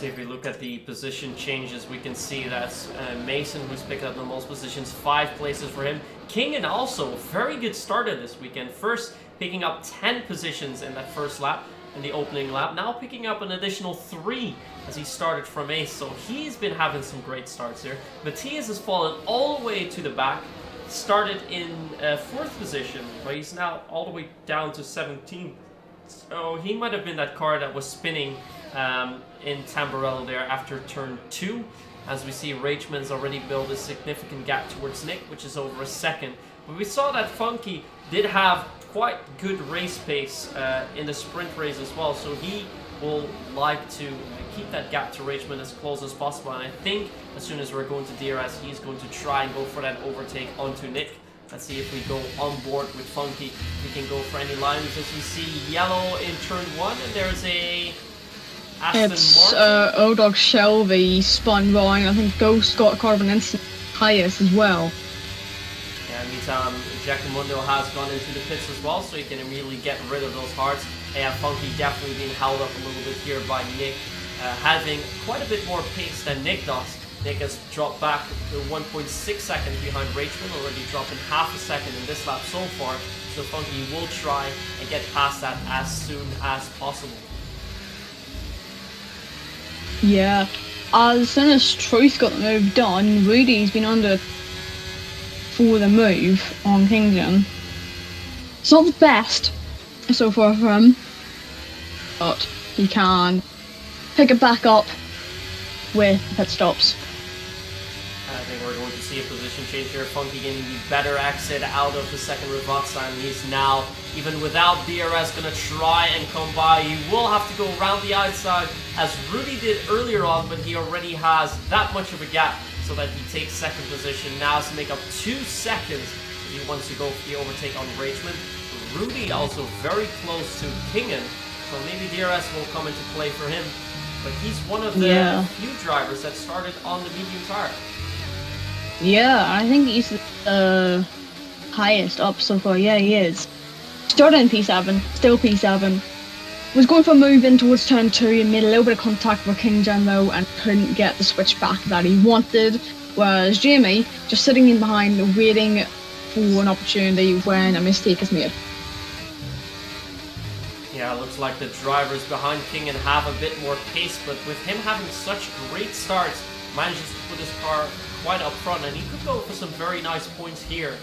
If we look at the position changes, we can see that's Mason who's picked up the most positions, 5 places for him. Kingen also, very good starter this weekend. First picking up 10 positions in that first lap, in the opening lap. Now picking up an additional 3 as he started from 8th, so he's been having some great starts here. Matthias has fallen all the way to the back. Started in 4th position, but he's now all the way down to 17th. So he might have been that car that was spinning in Tamburello there after turn 2. As we see, Rachman's already built a significant gap towards Nick, which is over a second. But we saw that Funky did have quite good race pace in the sprint race as well, so he will like to keep that gap to Rachman as close as possible. And I think as soon as we're going to DRS, he's going to try and go for that overtake onto Nick. Let's see if we go on board with Funky. We can go for any lines, as we see yellow in turn 1, and there's a Aston Martin.
O-Dog Shelby spun wrong. I think Ghost got carbon instant highest as well.
Yeah, meantime, Giacomondo has gone into the pits as well, so he can immediately get rid of those hards. And Funky definitely being held up a little bit here by Nick, having quite a bit more pace than Nick does. Nick has dropped back to 1.6 seconds behind Rachman, already dropping half a second in this lap so far. So Funky will try and get past that as soon as possible.
Yeah, as soon as Truth got the move done, Rudy's been under for the move on Kingdom. It's not the best so far for him, but he can pick it back up with pit stops.
I think we're going to see a position change here. Funky getting the better exit out of the second Rivazza, and he's now, even without DRS, gonna try and come by. He will have to go around the outside as Rudy did earlier on, but he already has that much of a gap so that he takes second position. Now to make up 2 seconds if he wants to go for the overtake on Rageman. Rudy also very close to Kingen, so maybe DRS will come into play for him. But he's one of the few drivers that started on the medium tire.
Yeah, I think he's the highest up so far. Yeah, he is. Started in P7, still P7. Was going for a move in towards turn 2 and made a little bit of contact with King Jen though and couldn't get the switch back that he wanted. Whereas Jamie just sitting in behind waiting for an opportunity when a mistake is made.
Yeah, looks like the drivers behind Kingen have a bit more pace, but with him having such great starts, manages to put his car quite up front, and he could go for some very nice points here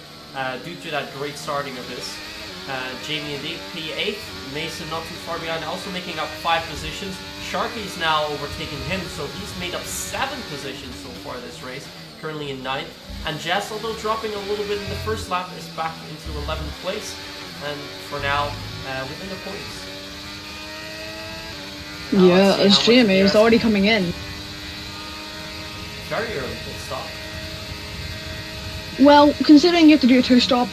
due to that great starting of his. Jamie indeed, P8, Mason not too far behind, also making up 5 positions. Sharky's now overtaking him, so he's made up 7 positions so far this race, currently in 9th. And Jess, although dropping a little bit in the first lap, is back into 11th place, and for now, within the points.
Yeah, as Jamie is already coming in.
Very early pit stop.
Well, considering you have to do a 2-stop,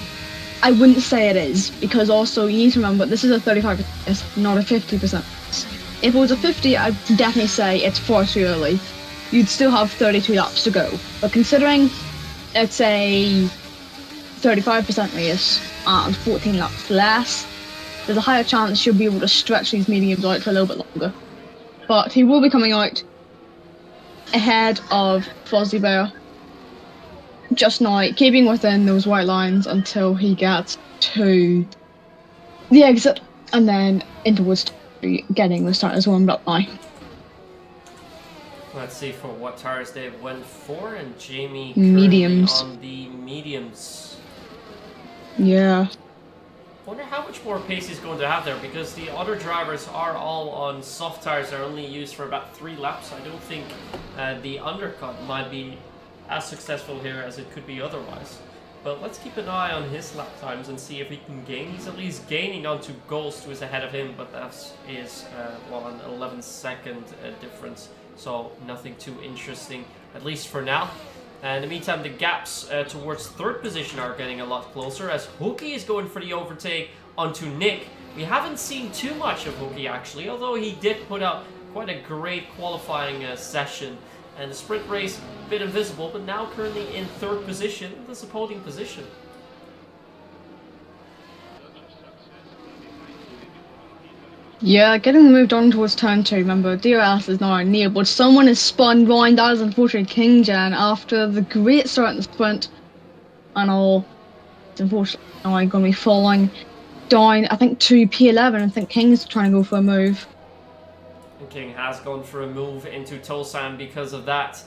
I wouldn't say it is, because also you need to remember this is a 35%, not a 50%. If it was a 50, I'd definitely say it's far too early. You'd still have 32 laps to go. But considering it's a 35% race and 14 laps less, there's a higher chance you'll be able to stretch these mediums out for a little bit longer. But he will be coming out ahead of Fozzie Bear. Just now, keeping within those white lines until he gets to the exit, and then in towards getting the starters warmed up now.
Let's see for what tires they went for, and Jamie
mediums
on the mediums.
Yeah.
Wonder how much more pace he's going to have there, because the other drivers are all on soft tires. They're only used for about 3 laps. I don't think the undercut might be as successful here as it could be otherwise. But let's keep an eye on his lap times and see if he can gain. He's at least gaining onto Ghost, who is ahead of him, but that is well, an 11-second difference. So nothing too interesting, at least for now. In the meantime, the gaps towards 3rd position are getting a lot closer as Hookie is going for the overtake onto Nick. We haven't seen too much of Hookie actually, although he did put up quite a great qualifying session. And the sprint race, a bit invisible, but now currently in 3rd position. That's a podium position.
Yeah, getting moved on towards turn 2. Remember, DRS is now near, but someone is spun round. That is unfortunately King Jan after the great start in the sprint. And all, it's unfortunately now going to be falling down, I think, to P11. I think King's trying to go for a move.
And King has gone for a move into Tosan because of that.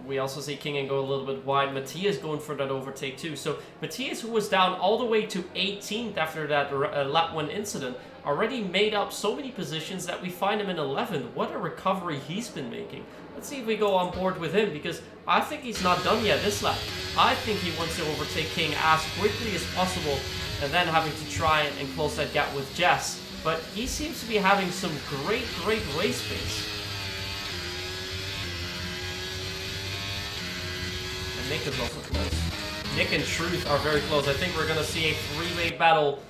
We also see Kingen go a little bit wide. Matthias going for that overtake too. So Matthias, who was down all the way to 18th after that lap 1 incident, already made up so many positions that we find him in 11th. What a recovery he's been making. Let's see if we go on board with him, because I think he's not done yet this lap. I think he wants to overtake King as quickly as possible and then having to try and close that gap with Jess. But he seems to be having some great race pace. And Nick is also close. Nick and Truth are very close. I think we're going to see a 3-way battle.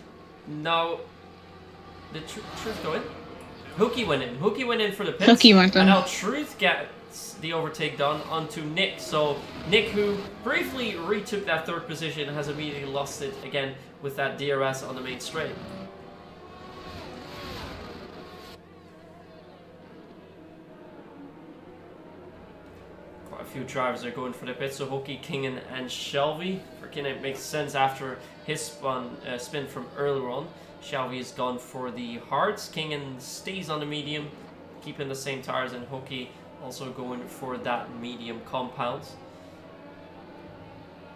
No. Did Truth go in? Hookie went in. Hookie went in for the pits.
Hookie went in.
And now Truth gets the overtake done onto Nick. So Nick, who briefly retook that 3rd position, has immediately lost it again with that DRS on the main straight. Quite a few drivers are going for the pits, so Hookie, Kingen and Shelby. For Kingen it makes sense after his spin from earlier on. Shelby has gone for the hards. Kingen stays on the medium, keeping the same tires, and Hookie also going for that medium compound.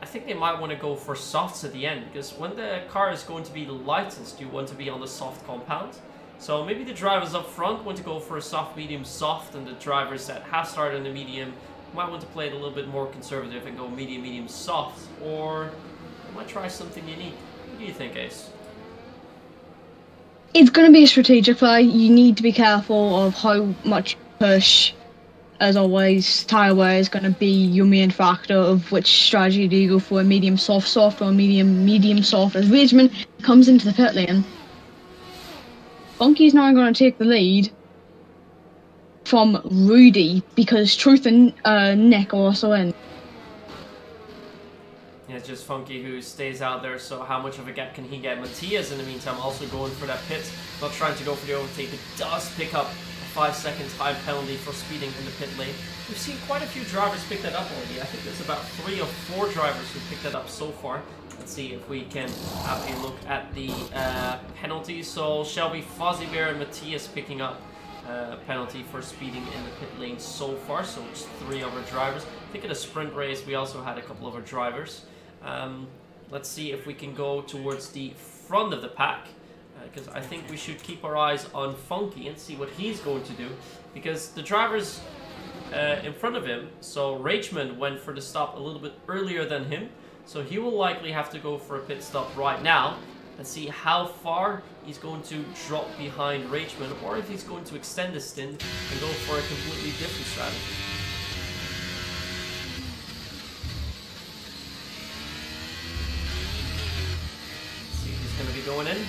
I think they might want to go for softs at the end, because when the car is going to be the lightest, you want to be on the soft compound. So maybe the drivers up front want to go for a soft, medium, soft, and the drivers that have started in the medium might want to play it a little bit more conservative and go medium, medium, soft, or I might try something unique. What do you think, Ace?
It's going to be a strategic play. You need to be careful of how much push. As always, tire wear is going to be your main factor of which strategy do you go for, medium soft soft or medium soft. As Rageman comes into the pit lane, Funky's now going to take the lead from Rudy because Truth and Nick are also in.
Yeah, it's just Funky who stays out there, so how much of a gap can he get? Matthias, in the meantime, also going for that pit, not trying to go for the overtake, but does pick up 5-second time penalty for speeding in the pit lane. We've seen quite a few drivers pick that up already. I think there's about 3 or 4 drivers who picked that up so far. Let's see if we can have a look at the penalties. So Shelby, Fuzzy Bear, and Matthias picking up penalty for speeding in the pit lane so far. So it's 3 other drivers. I think in a sprint race we also had a couple other drivers. Let's see if we can go towards the front of the pack. Because I think we should keep our eyes on Funky and see what he's going to do. Because the drivers in front of him, so Rageman went for the stop a little bit earlier than him. So he will likely have to go for a pit stop right now. And see how far he's going to drop behind Rageman. Or if he's going to extend the stint and go for a completely different strategy. Let's see if he's going to be going in.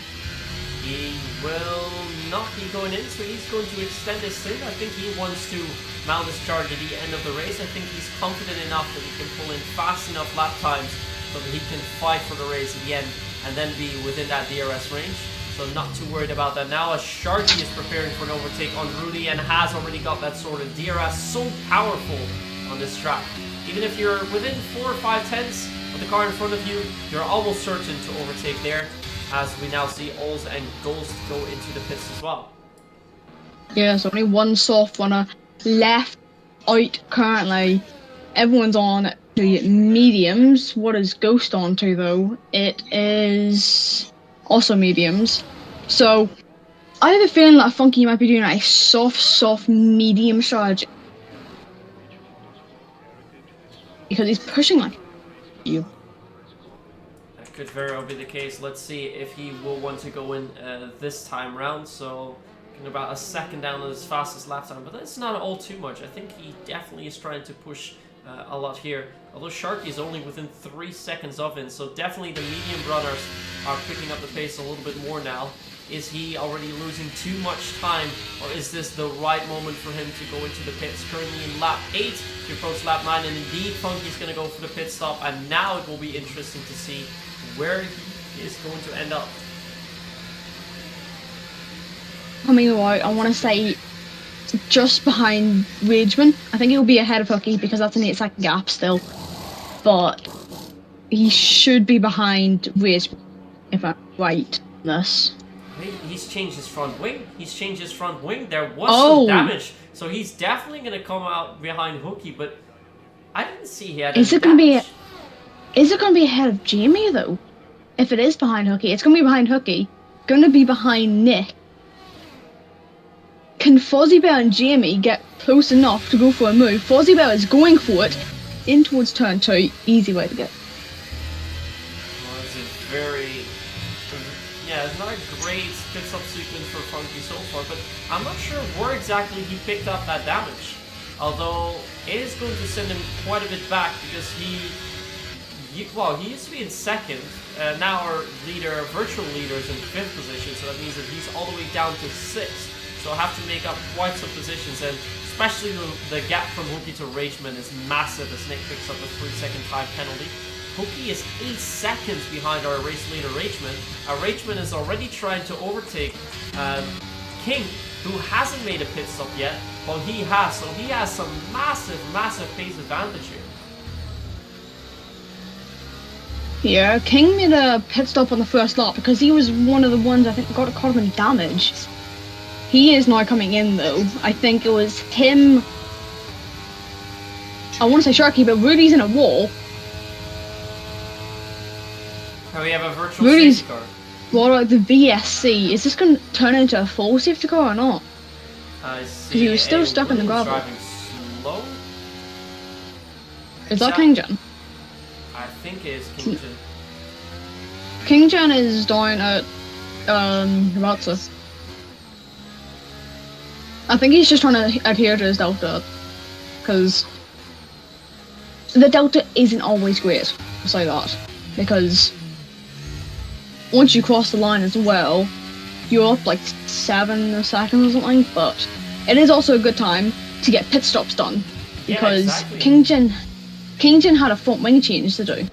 He will not be going in, so he's going to extend his stint. I think he wants to mount his charge at the end of the race. I think he's confident enough that he can pull in fast enough lap times so that he can fight for the race at the end and then be within that DRS range. So not too worried about that now, as Sharky is preparing for an overtake on Rudy and has already got that sorted. DRS so powerful on this track. Even if you're within 4 or 5 tenths of the car in front of you, you're almost certain to overtake there. As we now see Oz and Ghost go into the pits as well.
Yeah, so only one soft runner left out currently. Everyone's on the mediums. What is Ghost on to though? It is also mediums. So I have a feeling that Funky might be doing a soft medium strategy. Because he's pushing like you.
Could very well be the case. Let's see if he will want to go in this time round. So about a second down as fast as lap time, but that's not all too much. I think he definitely is trying to push a lot here. Although Sharky is only within 3 seconds of him, so definitely the medium runners are picking up the pace a little bit more now. Is he already losing too much time, or is this the right moment for him to go into the pits? Currently in lap 8 to approach lap 9, and indeed Funky's going to go for the pit stop, and now it will be interesting to see where he is going to end up.
Coming out, I want to say just behind Rageman. I think he'll be ahead of Hooky because that's an 8-second gap still. But he should be behind Rageman, if I'm right on this.
He's changed his front wing. There was some damage. So he's definitely going to come out behind Hooky, but I didn't see he had
Is it going to be ahead of Jamie, though? If it is behind Hooky, it's going to be behind Hooky. Going to be behind Nick. Can Fuzzy Bear and Jamie get close enough to go for a move? Fuzzy Bear is going for it. In towards turn 2. Easy way to get.
Well, it's a very... Yeah, it's not a great pit stop sequence for Funky so far, but I'm not sure where exactly he picked up that damage. Although, it is going to send him quite a bit back because he used to be in second. Now our virtual leader is in 5th position, so that means that he's all the way down to 6th. So I have to make up quite some positions, and especially the gap from Hooky to Rageman is massive as Nick picks up a 3-second time penalty. Hooky is 8 seconds behind our race leader Rageman. Rageman is already trying to overtake King, who hasn't made a pit stop yet, but he has, so he has some massive pace advantage here.
Yeah, King made a pit stop on the first lap because he was one of the ones I think got caught him in damage. He is now coming in though. I think it was him. I want to say Sharky, but Rudy's in a wall.
Oh, we have a virtual safety car.
What about the VSC? Is this going to turn into a full safety car or not?
I see.
He was still stuck in the gravel.
Driving slow.
Is that King Jan?
I think it is King Jan.
King Jan is down at Ratsa. I think he's just trying to adhere to his delta, because the delta isn't always great. I'll say that, because once you cross the line as well, you're up like 7 seconds or something. But it is also a good time to get pit stops done, because
yeah, exactly.
King Jan had a front wing change to do.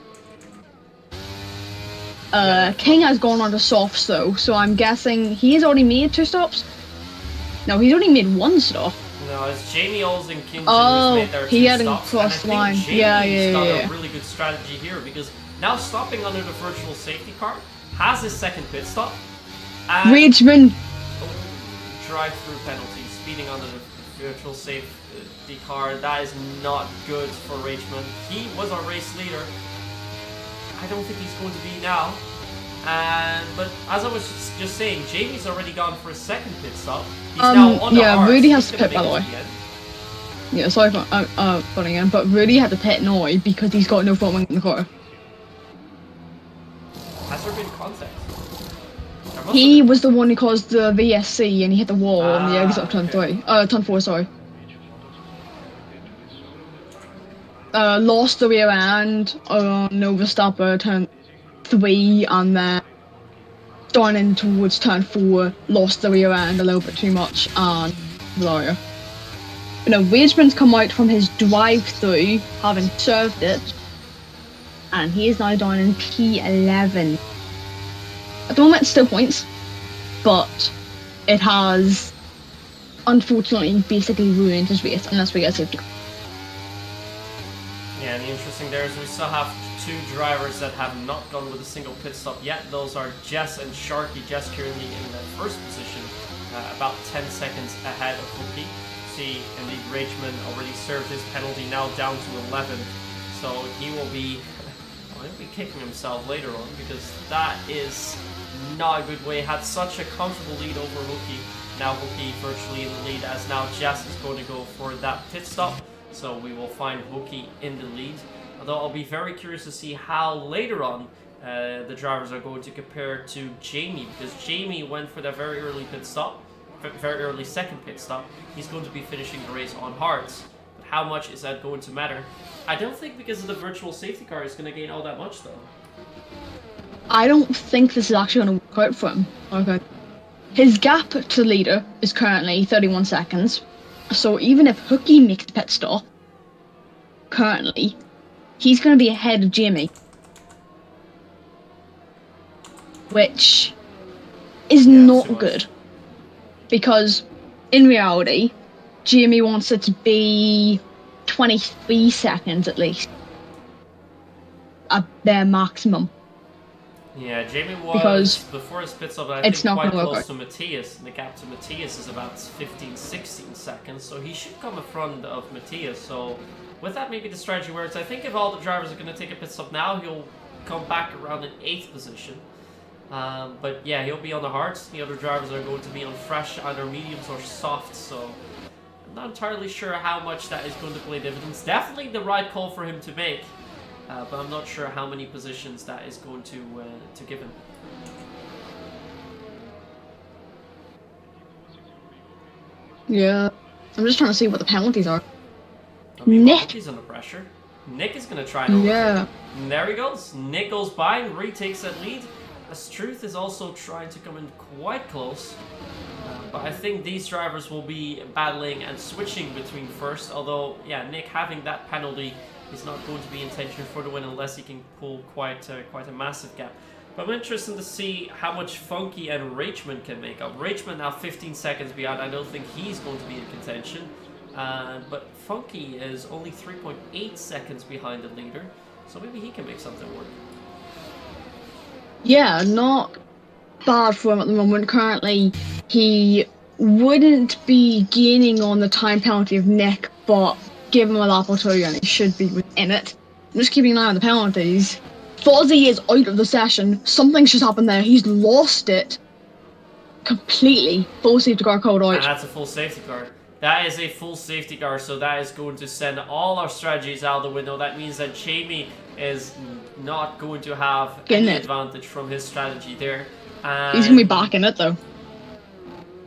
King has gone on to softs though, so I'm guessing he's already made 2 stops. No, he's only made 1 stop.
No, it's Jamie Oles and King Jan who's made their 2 stops.
he hadn't crossed the line.
Jamie's
Yeah.
got a really good strategy here, because now stopping under the virtual safety car has his second pit stop. And
Rageman.
Drive-through penalty, speeding under the virtual safety car. That is not good for Rageman. He was our race leader. I don't think he's going to be now. But as I was just saying, Jamie's already gone for a second pit stop. He's now on the hard,
Rudy
so
has to pit, by the way. Yeah, sorry for putting in, but Rudy had to pit now because he's got no front wing in the car.
Has there been contact?
He was the one who caused the VSC and he hit the wall on the exit of turn 3. Turn 4, sorry. Lost the rear end on Overstopper turn 3, and then down in towards turn 4, lost the rear end a little bit too much, and Gloria. You know, Rageman's come out from his drive-through, having served it, and he is now down in P11. At the moment, it's still points, but it has unfortunately basically ruined his race unless we get a safety car.
Yeah, and the interesting there is we still have 2 drivers that have not gone with a single pit stop yet. Those are Jess and Sharky. Jess currently in the first position, about 10 seconds ahead of Hookie. See, indeed, Rageman already served his penalty, now down to 11. So he will be, he'll be kicking himself later on, because that is not a good way. Had such a comfortable lead over Hookie. Now Hookie virtually in the lead, as now Jess is going to go for that pit stop. So we will find Hookie in the lead. Although I'll be very curious to see how later on the drivers are going to compare to Jamie, because Jamie went for that very early pit stop, very early second pit stop. He's going to be finishing the race on hards. But how much is that going to matter? I don't think because of the virtual safety car is going to gain all that much though.
I don't think this is actually going to work out for him. Okay. His gap to the leader is currently 31 seconds. So even if Hookie makes the pit stop, currently, he's going to be ahead of Jamie. Which is not good. Because, in reality, Jamie wants it to be 23 seconds at least. At their maximum.
Yeah, Jamie was,
because
before his pit stop, I think quite close to Matthias. The gap to Matthias is about 15-16 seconds, so he should come in front of Matthias. So with that, maybe the strategy works. I think if all the drivers are going to take a pit stop now, he'll come back around in 8th position. But yeah, he'll be on the hards. The other drivers are going to be on fresh, either mediums or softs, so I'm not entirely sure how much that is going to play dividends. Definitely the right call for him to make. But I'm not sure how many positions that is going to give him.
Yeah, I'm just trying to see what the penalties are.
I mean,
Nick!
He's under pressure. Nick is going to try and overtake.
Yeah.
And there he goes. Nick goes by and retakes that lead. As Truth is also trying to come in quite close. But I think these drivers will be battling and switching between first. Although, yeah, Nick having that penalty is not going to be intention for the win unless he can pull quite a massive gap. But I'm interested to see how much Funky and Rageman can make up. Rageman now 15 seconds behind. I don't think he's going to be in contention. But Funky is only 3.8 seconds behind the leader. So maybe he can make something work.
Yeah, not bad for him at the moment. Currently, he wouldn't be gaining on the time penalty of Nick, but give him a lap or 2 and he should be within it. I'm just keeping an eye on the penalties. Fozzie is out of the session. Something's just happened there. He's lost it completely. Full safety car code out.
And that's a full safety car. That is a full safety car, so that is going to send all our strategies out the window. That means that Jamie is not going to have any advantage from his strategy there. And
he's going to be back in it, though.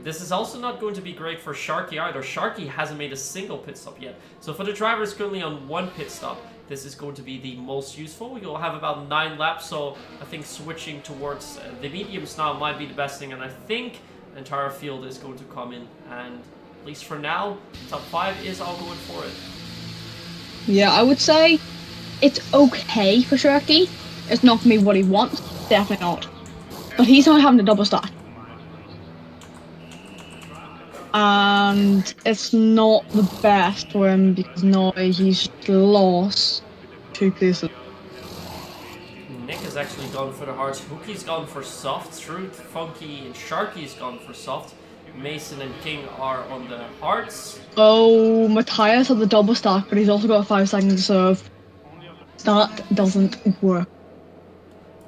This is also not going to be great for Sharky either. Sharky hasn't made a single pit stop yet. So for the drivers currently on 1 pit stop, this is going to be the most useful. We will have about 9 laps, so I think switching towards the mediums now might be the best thing. And I think the entire field is going to come in, and at least for now, top 5 is all going for it.
Yeah, I would say it's okay for Sharky. It's not going to be what he wants, definitely not. But he's not having a double stack. And it's not the best for him because now he's lost 2 places.
Nick has actually gone for the hards. Hookie's gone for soft. Truth, Funky, and Sharky's gone for soft. Mason and King are on the hards.
Oh, Matthias had the double stack, but he's also got 5 seconds to serve. That doesn't work.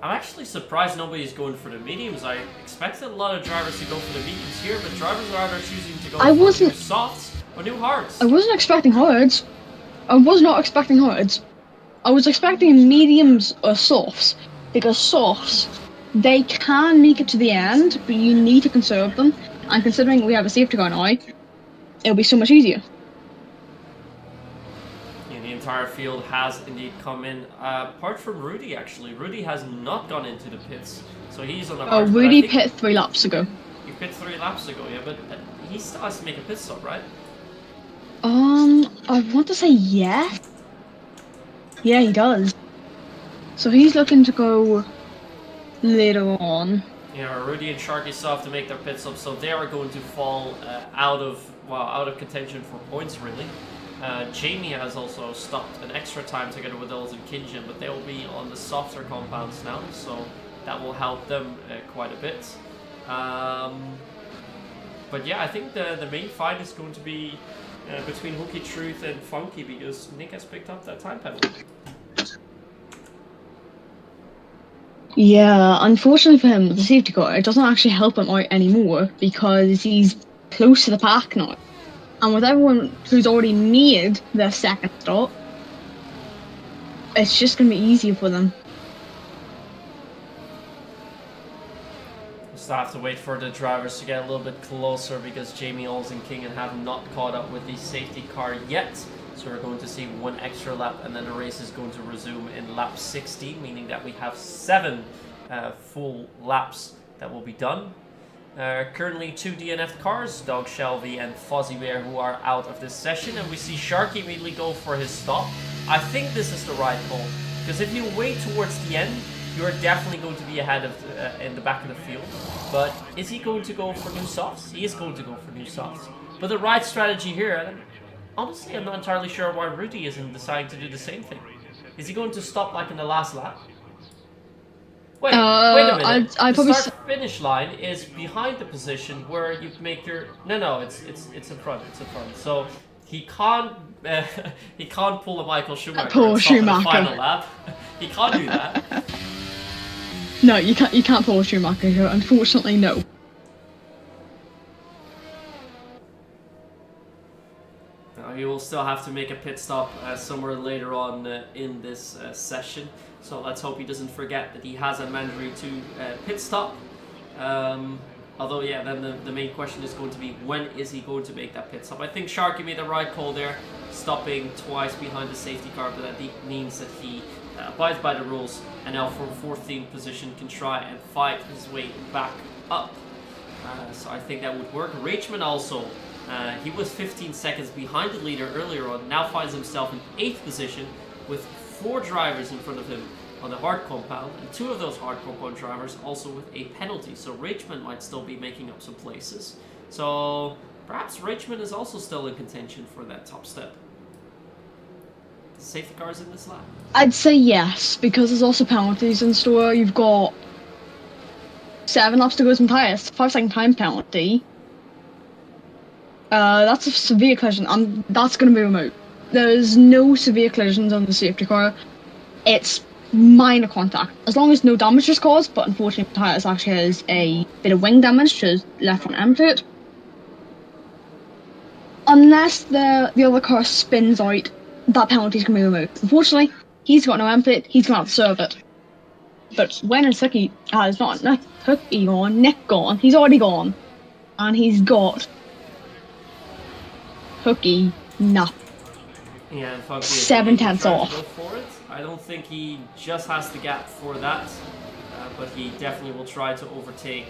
I'm actually surprised nobody's going for the mediums. I expected a lot of drivers to go for the mediums here, but drivers are either choosing to go for new softs or new hards.
I wasn't expecting hards. I was not expecting hards. I was expecting mediums or softs, because softs, they can make it to the end, but you need to conserve them. And considering we have a safety car now, it'll be so much easier.
The entire field has indeed come in, apart from Rudy actually. Rudy has not gone into the pits, so he's on the
Oh, Rudy pit 3 laps ago.
He pit 3 laps ago, yeah, but he still has to make a pit stop, right?
I want to say yes. Yeah, he does. So he's looking to go later on.
Yeah, Rudy and Sharky still have to make their pit stop, so they are going to fall out of contention for points, really. Jamie has also stopped an extra time together with Ols and Kinjin, but they will be on the softer compounds now, so that will help them quite a bit. But yeah, I think the main fight is going to be between Hookie, Truth, and Funky, because Nick has picked up that time penalty.
Yeah, unfortunately for him, the safety car, it doesn't actually help him out anymore because he's close to the pack now. And with everyone who's already made their second stop, it's just going to be easier for them.
Still have to wait for the drivers to get a little bit closer because Jamie, Ols, and Kingen have not caught up with the safety car yet. So we're going to see 1 extra lap, and then the race is going to resume in lap 16, meaning that we have 7 full laps that will be done. Currently 2 DNF cars, Dog Shelby and Fozzie Bear, who are out of this session, and we see Sharky immediately go for his stop. I think this is the right call, because if you wait towards the end, you're definitely going to be ahead of in the back of the field. But is he going to go for new softs? He is going to go for new softs. But the right strategy here, honestly, I'm not entirely sure why Rudy isn't deciding to do the same thing. Is he going to stop like in the last lap? Wait a minute. The start-finish line is behind the position where you make your... No, it's in front. It's in front. So he can't pull a Michael Schumacher and stop in the final lap. He can't do that.
No, you can't pull a Schumacher. Unfortunately, no.
He will still have to make a pit stop somewhere later on in this session. So let's hope he doesn't forget that he has a mandatory pit stop. Although, yeah, then the main question is going to be, when is he going to make that pit stop? I think Sharky made the right call there, stopping twice behind the safety car, but that means that he abides by the rules, and now from 14th position can try and fight his way back up. So I think that would work. Rachman also, he was 15 seconds behind the leader earlier on, now finds himself in 8th position with 4 drivers in front of him on the hard compound, and 2 of those hard compound drivers also with a penalty, so Rachman might still be making up some places. So perhaps Rachman is also still in contention for that top step. Safety cars in this lap?
I'd say yes, because there's also penalties in store. You've got 7 laps to go to Matthias, 5-second time penalty. That's a severe collision, that's going to be remote. There's no severe collisions on the safety car. It's minor contact, as long as no damage is caused, but unfortunately Matthias actually has a bit of wing damage to his left front end plate. unless the other car spins out, that penalty's going to be removed. Unfortunately, he's got no input, he's going to have to serve it. But when it's Hooky has not Hooky gone, Nick gone, he's already gone. And he's got Hooky nothing.
Yeah, and Funky
7/10 off.
Go for it. I don't think he just has the gap for that, but he definitely will try to overtake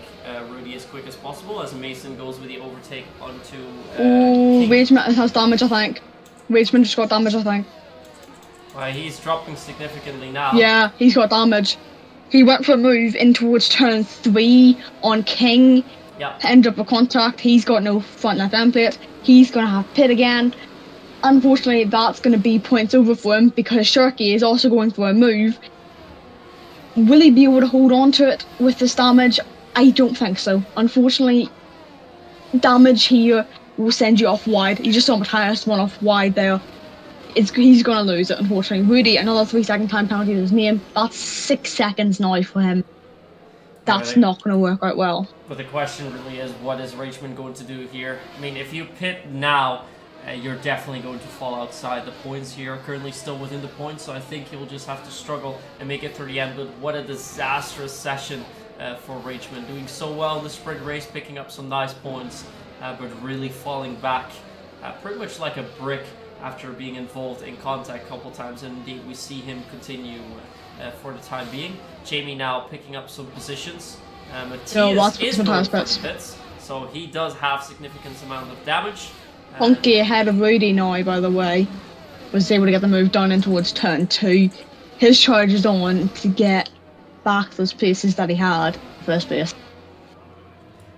Rudy as quick as possible as Mason goes with the overtake onto King.
Rageman has damage, I think. Rageman just got damage, I think.
He's dropping significantly now.
Yeah, he's got damage. He went for a move in towards turn 3 on King.
Yeah.
End up a contact. He's got no front left end plate. He's going to have pit again. Unfortunately, that's going to be points over for him because Sharky is also going for a move. Will he be able to hold on to it with this damage? I don't think so. Unfortunately, damage here will send you off wide. You just saw Matthias one off wide there. He's going to lose it, unfortunately. Rudy, another 3-second time penalty to his name. That's 6 seconds now for him. That's not going to work out well.
But the question really is, what is Rachman going to do here? I mean, if you pit now, you're definitely going to fall outside the points here. Currently still within the points, so I think he'll just have to struggle and make it through the end. But what a disastrous session for Rachman. Doing so well in the sprint race, picking up some nice points, but really falling back pretty much like a brick after being involved in contact a couple times. And indeed, we see him continue for the time being. Jamie now picking up some positions. Matthias is going for the pits, so he does have significant amount of damage.
Funky ahead of Rudy now, by the way. Was able to get the move done in towards turn 2. His charge is on to get back those places that he had first place.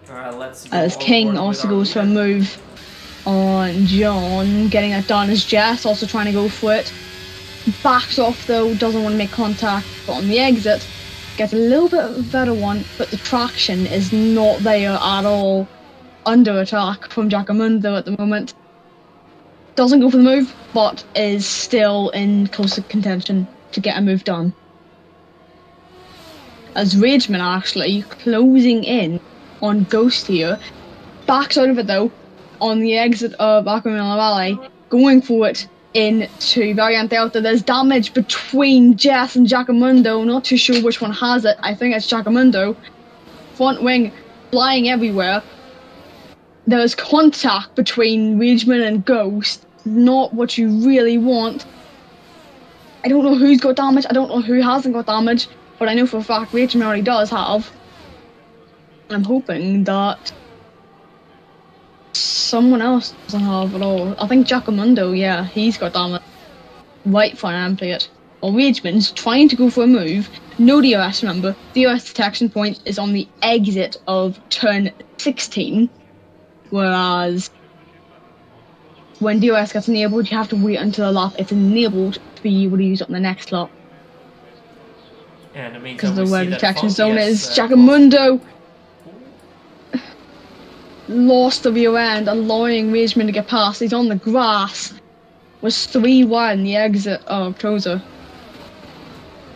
Alright, let's go.
As King also goes for a move on John, getting it done as Jess also trying to go for it. Backs off though, doesn't want to make contact, but on the exit gets a little bit of a better one, but the traction is not there at all. Under attack from Giacomundo at the moment. Doesn't go for the move, but is still in close contention to get a move done. As Rageman actually closing in on Ghost here. Backs out of it though, on the exit of Aquamila Valley, going for it into Variant Delta. There's damage between Jess and Giacomundo, not too sure which one has it. I think it's Giacomundo. Front wing flying everywhere. There's contact between Rageman and Ghost, not what you really want. I don't know who's got damage, I don't know who hasn't got damage, but I know for a fact Rageman already does have. I'm hoping that someone else doesn't have at all. I think Giacomundo, yeah, he's got damage. Right for an plate. Well, Rageman's trying to go for a move. No DRS, remember. DRS detection point is on the exit of turn 16. Whereas when DRS gets enabled, you have to wait until a lap it's enabled to be able to use it on the next lap.
And
because the where the detection zone is. Giacomundo lost the rear end, allowing Rageman to get past. He's on the grass. Was 3 wide in the exit of Tozer.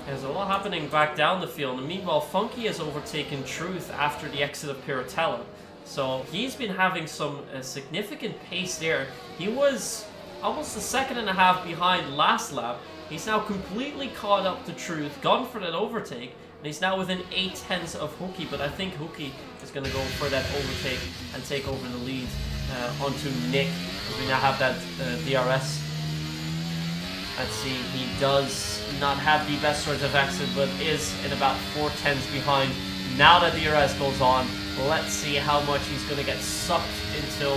There's a lot happening back down the field. And meanwhile, Funky has overtaken Truth after the exit of Piratella. So he's been having some significant pace there. He was almost a second and a half behind last lap. He's now completely caught up to Truth, gone for that overtake, and he's now within 8/10 of Hooky. But I think Hooky is going to go for that overtake and take over the lead onto Nick. We now have that DRS. Let's see, he does not have the best sort of exit, but is in about 4/10 behind. Now that the DRS goes on, let's see how much he's going to get sucked into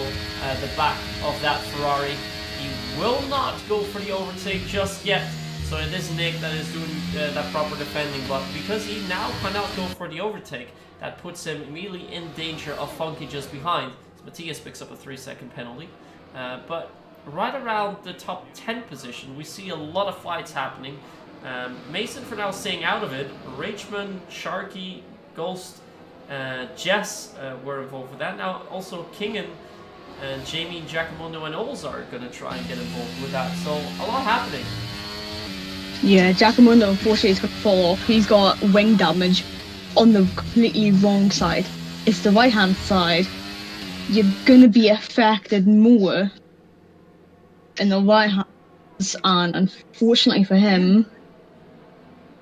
the back of that Ferrari. He will not go for the overtake just yet. So it is Nick that is doing that proper defending, but because he now cannot go for the overtake, that puts him immediately in danger of Funky just behind. So Matthias picks up a 3-second penalty. But right around the top 10 position, we see a lot of fights happening. Mason for now staying out of it. Rageman, Sharky, Ghost, Jess were involved with that. Now also Kingen, Jamie, Giacomundo and Ols are going to try and get involved with that. So a lot happening.
Yeah, Giacomundo unfortunately is going to fall off. He's got wing damage on the completely wrong side. It's the right hand side. You're going to be affected more in the right hands, and unfortunately for him,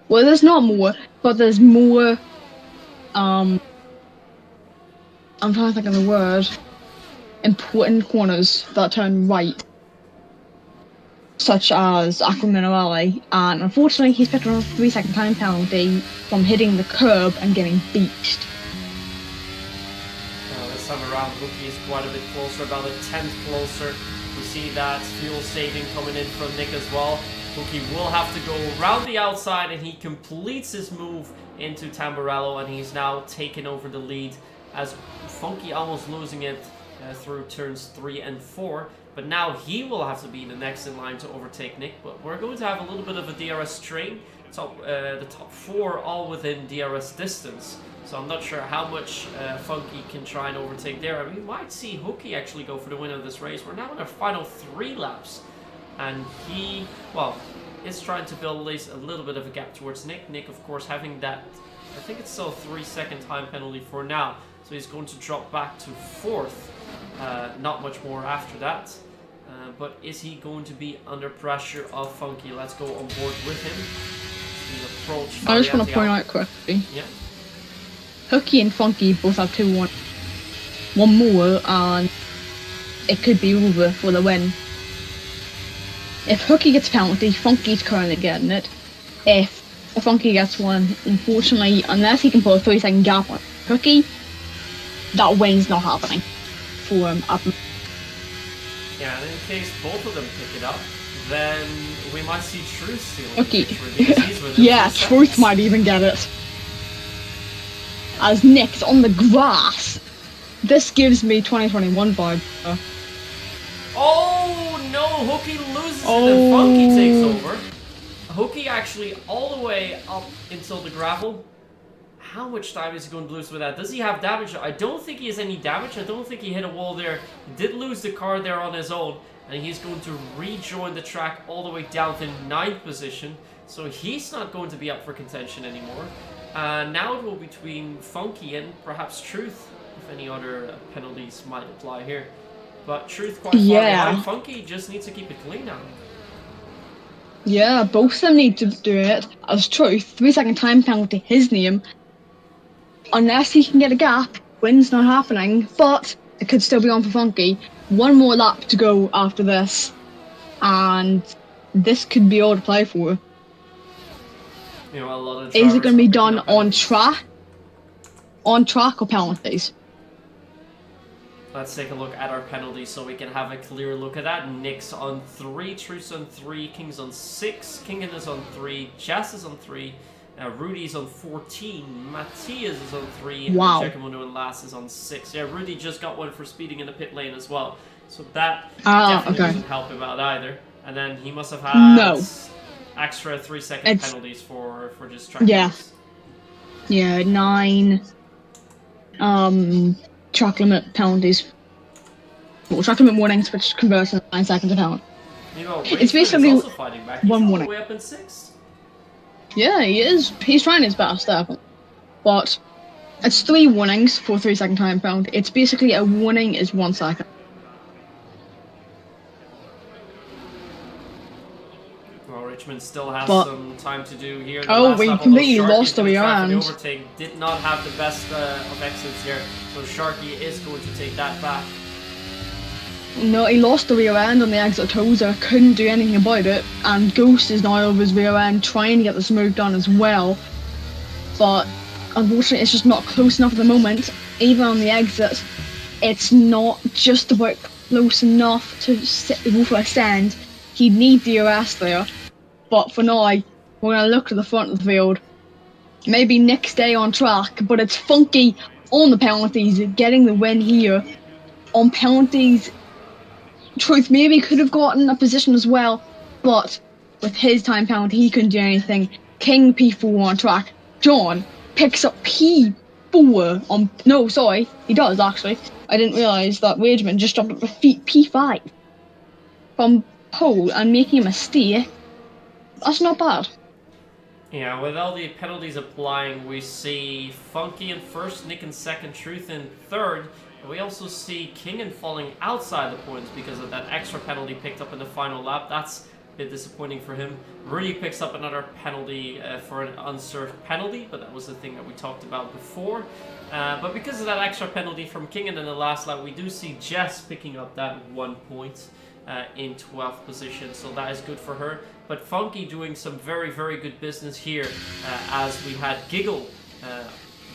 well, there's not more, but there's more. I'm trying to think of the word. Important corners that turn right, such as Aquaminarale, and unfortunately he's picked on a 3-second time penalty from hitting the curb and getting beached.
This time around, Hookie is quite a bit closer, about a tenth closer. We see that fuel saving coming in from Nick as well. Hookie will have to go around the outside, and he completes his move into Tamburello, and he's now taken over the lead as Funky almost losing it through turns 3 and 4. But now he will have to be the next in line to overtake Nick. But we're going to have a little bit of a DRS train. The top 4 all within DRS distance. So I'm not sure how much Funky can try and overtake there. And we might see Hookie actually go for the win of this race. We're now in our final 3 laps. And he, well, is trying to build at least a little bit of a gap towards Nick. Nick, of course, having that, I think it's still a 3-second time penalty for now. So he's going to drop back to 4th. Not much more after that. But is he going to be under pressure of Funky? Let's go on board with him.
I just want to point out quickly.
Yeah.
Hookie and Funky both have 2-1. One more and it could be over for the win. If Hookie gets a penalty, Funky's currently getting it. If Funky gets one, unfortunately, unless he can put a 3-second gap on Hookie, that win's not happening for him.
Yeah, and in case both of them pick it up, then we might see Truth stealing
Okay.
the victory, because he's within
Yeah,
2
Truth
seconds.
might even get it. As Nick's on the grass. This gives me 2021 vibe.
Oh no, Hookie loses it and Funky takes over. Hookie actually all the way up until the gravel. How much time is he going to lose with that? Does he have damage? I don't think he has any damage. I don't think he hit a wall there. He did lose the car there on his own. And he's going to rejoin the track all the way down to 9th position. So he's not going to be up for contention anymore. Now it will be between Funky and perhaps Truth, if any other penalties might apply here. But Truth quite far behind. Funky just needs to keep it clean now.
Yeah, both of them need to do it. As Truth, 3-second time penalty, his name. Unless he can get a gap, win's not happening, but it could still be on for Funky. One more lap to go after this, and this could be all to play for.
You know, a lot of
Is it going to be done on track? On track or penalties?
Let's take a look at our penalties so we can have a clear look at that. Nick's on 3, Truth's on 3, King's on 6, Kingen is on 3, Jess is on 3, Rudy's on 14, Matthias is on 3,
wow.
and Giacomo and Last is on 6. Yeah, Rudy just got one for speeding in the pit lane as well. So that definitely doesn't help him out either. And then he must have had extra 3-second penalties for just track limits.
Yeah, 9 track limit penalties. Well, track limit warnings, which converts in 9 seconds of penalty.
You know,
it's basically
also fighting back. He's
one
all
warning.
the way up in 6th.
Yeah, he is. He's trying his best, definitely. But it's 3 warnings for 3-second time penalty. It's basically a warning is 1 second.
Well, Richmond still has some time to do here.
We completely lost the rear end.
Overtake did not have the best of exits here, so Sharky is going to take that back.
No, he lost the rear end on the exit Tozer, couldn't do anything about it, and Ghost is now over his rear end trying to get this move done as well. But unfortunately it's just not close enough at the moment. Even on the exit, it's not just about close enough to go for a stand. He'd need DRS there. But for now, we're going to look to the front of the field. Maybe Nick's day on track, but it's Funky on the penalties, getting the win here. On penalties, Truth maybe could have gotten a position as well, but with his time penalty, he couldn't do anything. King P4 on track. John picks up P4 on... No, sorry, he does actually. I didn't realise that Wageman just jumped up to P5 from pole and making a mistake. That's not bad.
Yeah, with all the penalties applying, we see Funky in first, Nick in second, Truth in third. And we also see Kingen falling outside the points because of that extra penalty picked up in the final lap. That's a bit disappointing for him. Rudy picks up another penalty for an unserved penalty, but that was the thing that we talked about before. But because of that extra penalty from Kingen in the last lap, we do see Jess picking up that 1 point in 12th position, so that is good for her. But Funky doing some very, very good business here, as we had Giggle,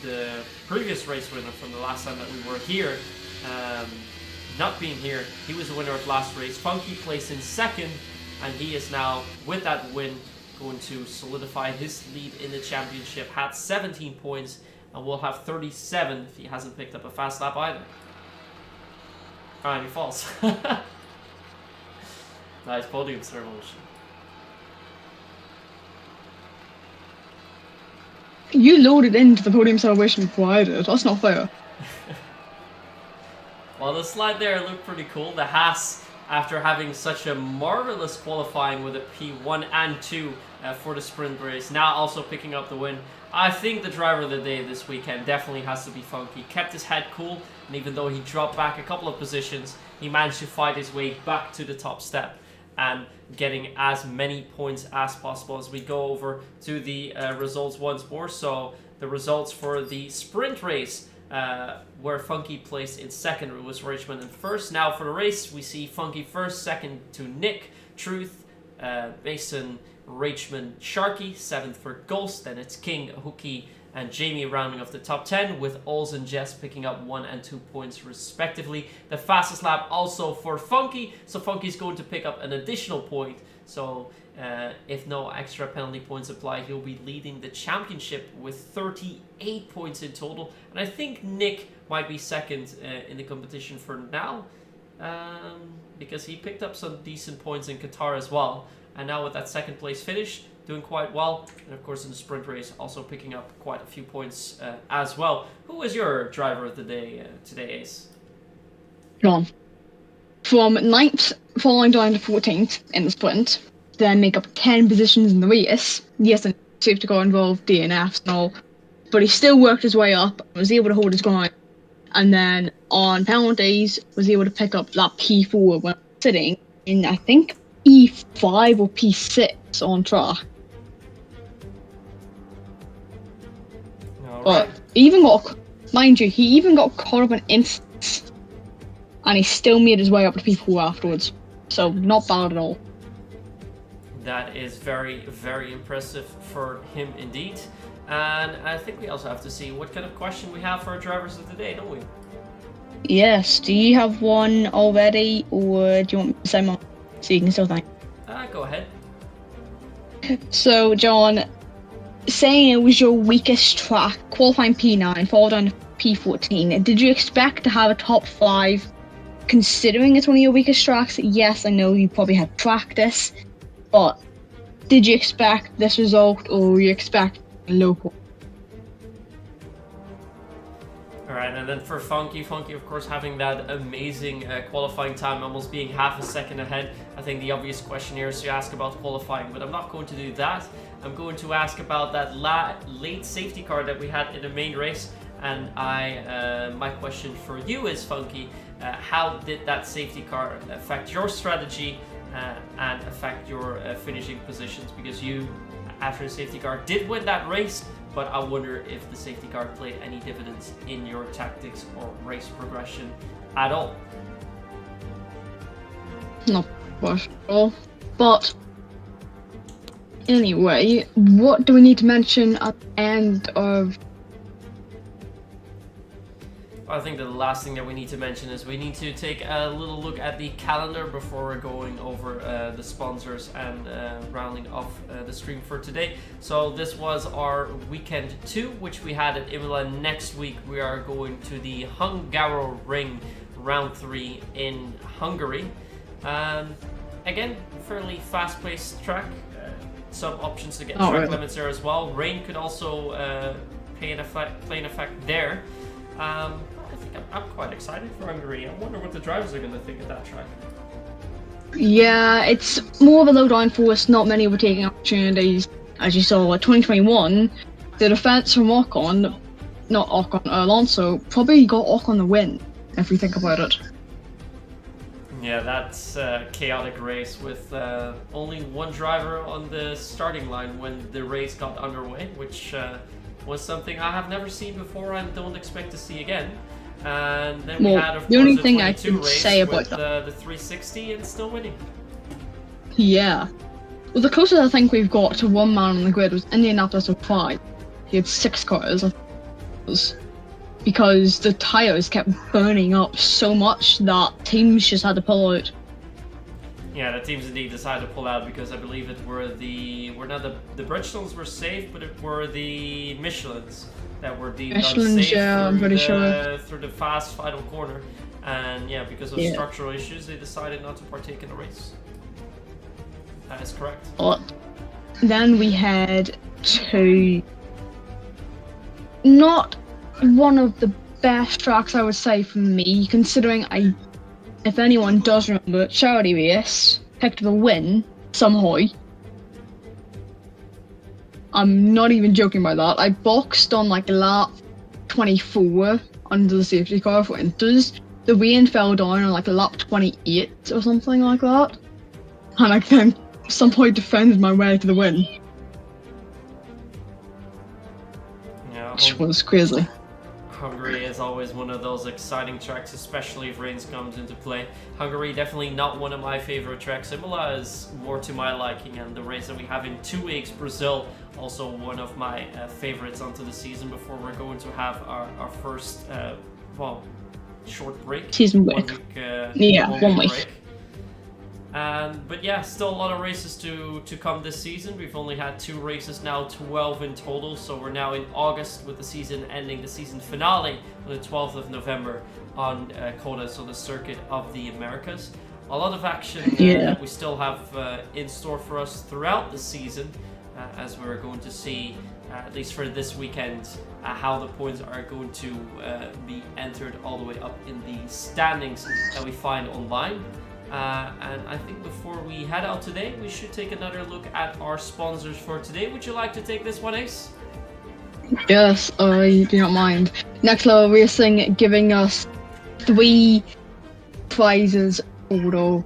the previous race winner from the last time that we were here, not being here. He was the winner of last race. Funky placed in second, and he is now, with that win, going to solidify his lead in the championship. Had 17 points, and will have 37 if he hasn't picked up a fast lap either. And he falls. Nice podium celebration.
You loaded into the podium celebration before I did. That's not fair.
Well, the slide there looked pretty cool. The Haas, after having such a marvelous qualifying with a P1 and 2 for the sprint race, now also picking up the win. I think the driver of the day this weekend definitely has to be Funky. Kept his head cool, and even though he dropped back a couple of positions, he managed to fight his way back to the top step and getting as many points as possible. As we go over to the results once more. So the results for the sprint race, where Funky placed in second, it was Richmond in first. Now for the race, we see Funky first, second to Nick, Truth, Mason, Richmond, Sharky, seventh for Ghost, then it's King, Hookie, and Jamie rounding off the top 10, with Ols and Jess picking up 1 and 2 points respectively. The fastest lap also for Funky, so Funky's going to pick up an additional point. So if no extra penalty points apply, he'll be leading the championship with 38 points in total. And I think Nick might be second in the competition for now, because he picked up some decent points in Qatar as well. And now with that second place finish, doing quite well. And of course in the sprint race, also picking up quite a few points as well. Who was your driver of the day today, Ace?
John. From 9th, falling down to 14th in the sprint, then make up 10 positions in the race. Yes, and safety car involved, DNFs and all. But he still worked his way up, was able to hold his ground. And then on penalties, was able to pick up that P4 when sitting in, I think, E5 or P6 on track. But he even got, mind you, he even got caught up in instance, and he still made his way up to P4 afterwards. So not bad at all.
That is very, very impressive for him indeed. And I think we also have to see what kind of question we have for our drivers of the day, don't we?
Yes. Do you have one already, or do you want me to say mine so you can still think?
Go ahead.
So, John, saying it was your weakest track, qualifying P9, fall down to P14, did you expect to have a top 5 considering it's one of your weakest tracks? Yes, I know you probably had practice, but did you expect this result, or were you expecting a low point?
Alright, and then for Funky of course having that amazing qualifying time, almost being half a second ahead. I think the obvious question here is to ask about qualifying, but I'm not going to do that. I'm going to ask about that late safety car that we had in the main race, and my question for you is, Funky, how did that safety car affect your strategy and affect your finishing positions? Because you, after the safety car, did win that race, but I wonder if the safety car played any dividends in your tactics or race progression at all.
Not quite at all. But anyway, what do we need to mention at the end of...
I think the last thing that we need to mention is we need to take a little look at the calendar before we're going over the sponsors and rounding off the stream for today. So this was our weekend 2, which we had at Imola. Next week we are going to the Hungaroring round 3 in Hungary. Again, fairly fast-paced track. Some options to get track limits there as well. Rain could also play an effect there. I think I'm quite excited for Hungary. I wonder what the drivers are going to think of that track.
Yeah, it's more of a low down for us. Not many overtaking opportunities. as you saw, 2021, the defense from Alonso probably got Ocon the win, if we think about it.
Yeah, that's a chaotic race with only one driver on the starting line when the race got underway, which was something I have never seen before and don't expect to see again. And then we had, of course,
the only
the
thing I
22
can
race
say
with
about
the 360 and still winning.
Yeah. Well, the closest I think we've got to one man on the grid was Indianapolis with 5. He had 6 cars, I think it was, because the tyres kept burning up so much that teams just had to pull out.
Yeah, the teams indeed decided to pull out because I believe it were the Bridgestones were safe, but it were the Michelins that were deemed unsafe through the fast final corner. And yeah, because of structural issues, they decided not to partake in the race. That is correct.
Then we had 2. Not one of the best tracks, I would say, for me, considering if anyone does remember, charity race picked the win somehow. I'm not even joking about that. I boxed on like lap 24 under the safety car for Inters. The rain fell down on like lap 28 or something like that, and I then somehow defended my way to the win.
Yeah,
which was crazy.
Hungary is always one of those exciting tracks, especially if rains comes into play. Hungary definitely not one of my favorite tracks. Imola is more to my liking, and the race that we have in 2 weeks, Brazil, also one of my favorites onto the season before we're going to have our first, short break.
Season break. 1 week.
Break. But yeah, still a lot of races to come this season. We've only had 2 races now, 12 in total. So we're now in August with the season ending, the season finale on the 12th of November on Coda, so the circuit of the Americas. A lot of action that we still have in store for us throughout the season, as we're going to see, at least for this weekend, how the points are going to be entered all the way up in the standings that we find online. And I think before we head out today, we should take another look at our sponsors for today. Would you like to take this one, Ace?
Yes, I do not mind. Next Level Racing giving us 3 prizes total.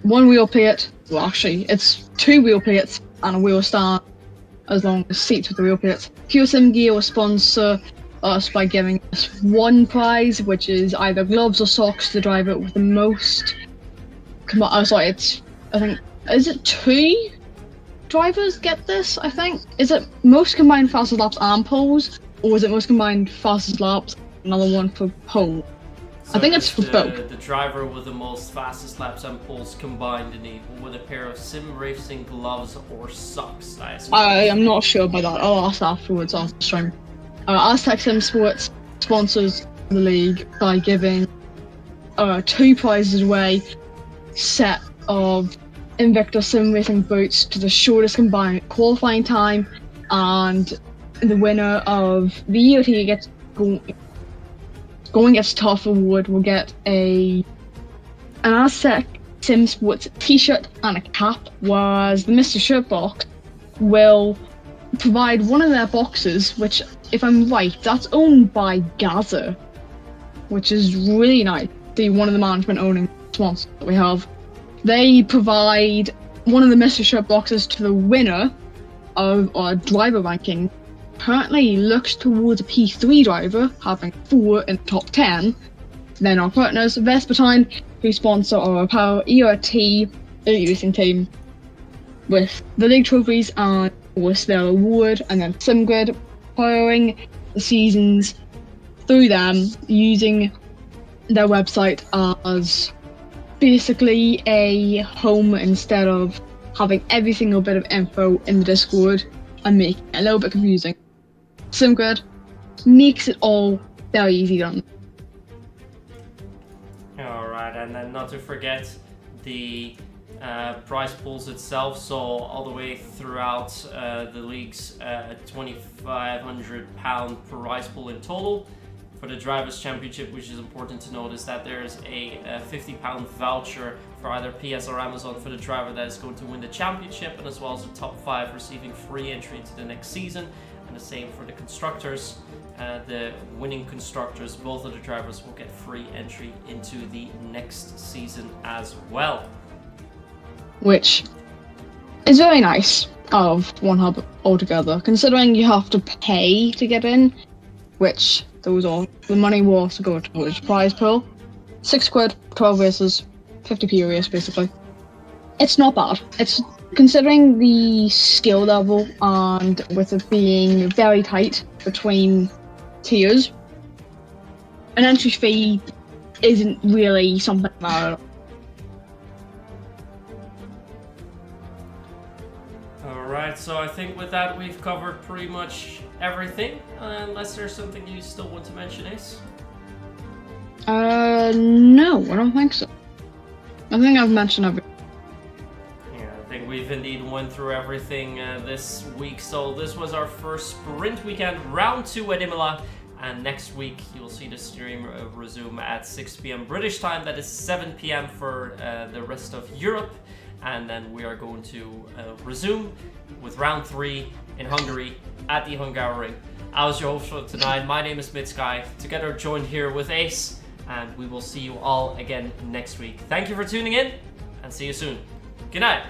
One wheel plate. Well, actually, it's 2 wheel plates and a wheel stand, as long as seats with the wheel plates. Pure Sim Gear will sponsor us by giving us 1 prize, which is either gloves or socks to the driver with the most. Is it 2 drivers get this? I think. Is it most combined fastest laps and poles, or is it most combined fastest laps? Another one for pole.
So
I think it's for both.
The driver with the most fastest laps and poles combined enabled with a pair of sim racing gloves or socks.
I am not sure about that. I'll ask afterwards after the stream. Aztec Sim Sports sponsors the league by giving 2 prizes away, set of Invicta Sim Racing boots to the shortest combined qualifying time, and the winner of the ERT Going Gets Tough award will get an Aztec Sim Sports t-shirt and a cap, whereas the Mr. Shirt box will provide one of their boxes, which, if I'm right, that's owned by Gaza, which is really nice. One of the management owning sponsors that we have. They provide one of the Mr. Shirt boxes to the winner of our driver ranking. Currently looks towards a P3 driver, having 4 in the top 10. Then our partners, Vespertine, who sponsor our Power ERT elite racing team with the league trophies and with their award, and then SimGrid powering the seasons through them using their website as basically a home instead of having every single bit of info in the Discord and making it a little bit confusing. SimGrid makes it all very easy done.
Alright, and then not to forget the prize pools itself, so all the way throughout the league's £2,500 prize pool in total. for the Drivers' Championship, which is important to note, is that there's a £50 voucher for either PS or Amazon for the driver that is going to win the championship, and as well as the top 5 receiving free entry into the next season. And the same for the constructors. The winning constructors, both of the drivers will get free entry into the next season as well.
Which is very nice of one hub altogether, considering you have to pay to get in, which those are the money will also go towards prize pool. £6, 12 races, 50p a race basically. It's not bad. It's considering the skill level and with it being very tight between tiers, an entry fee isn't really something bad at all.
Alright, so I think with that we've covered pretty much everything, unless there's something you still want to mention, Ace?
No, I don't think so. I think I've mentioned everything.
Yeah, I think we've indeed went through everything this week. So this was our first sprint weekend, round 2 at Imola, and next week you'll see the stream resume at 6 p.m. British time. That is 7 p.m. for the rest of Europe, and then we are going to resume with round 3 in Hungary at the Hungaroring. I was your host for tonight. My name is Mid-Sky, together joined here with Ace, and we will see you all again next week. Thank you for tuning in, and see you soon. Good night.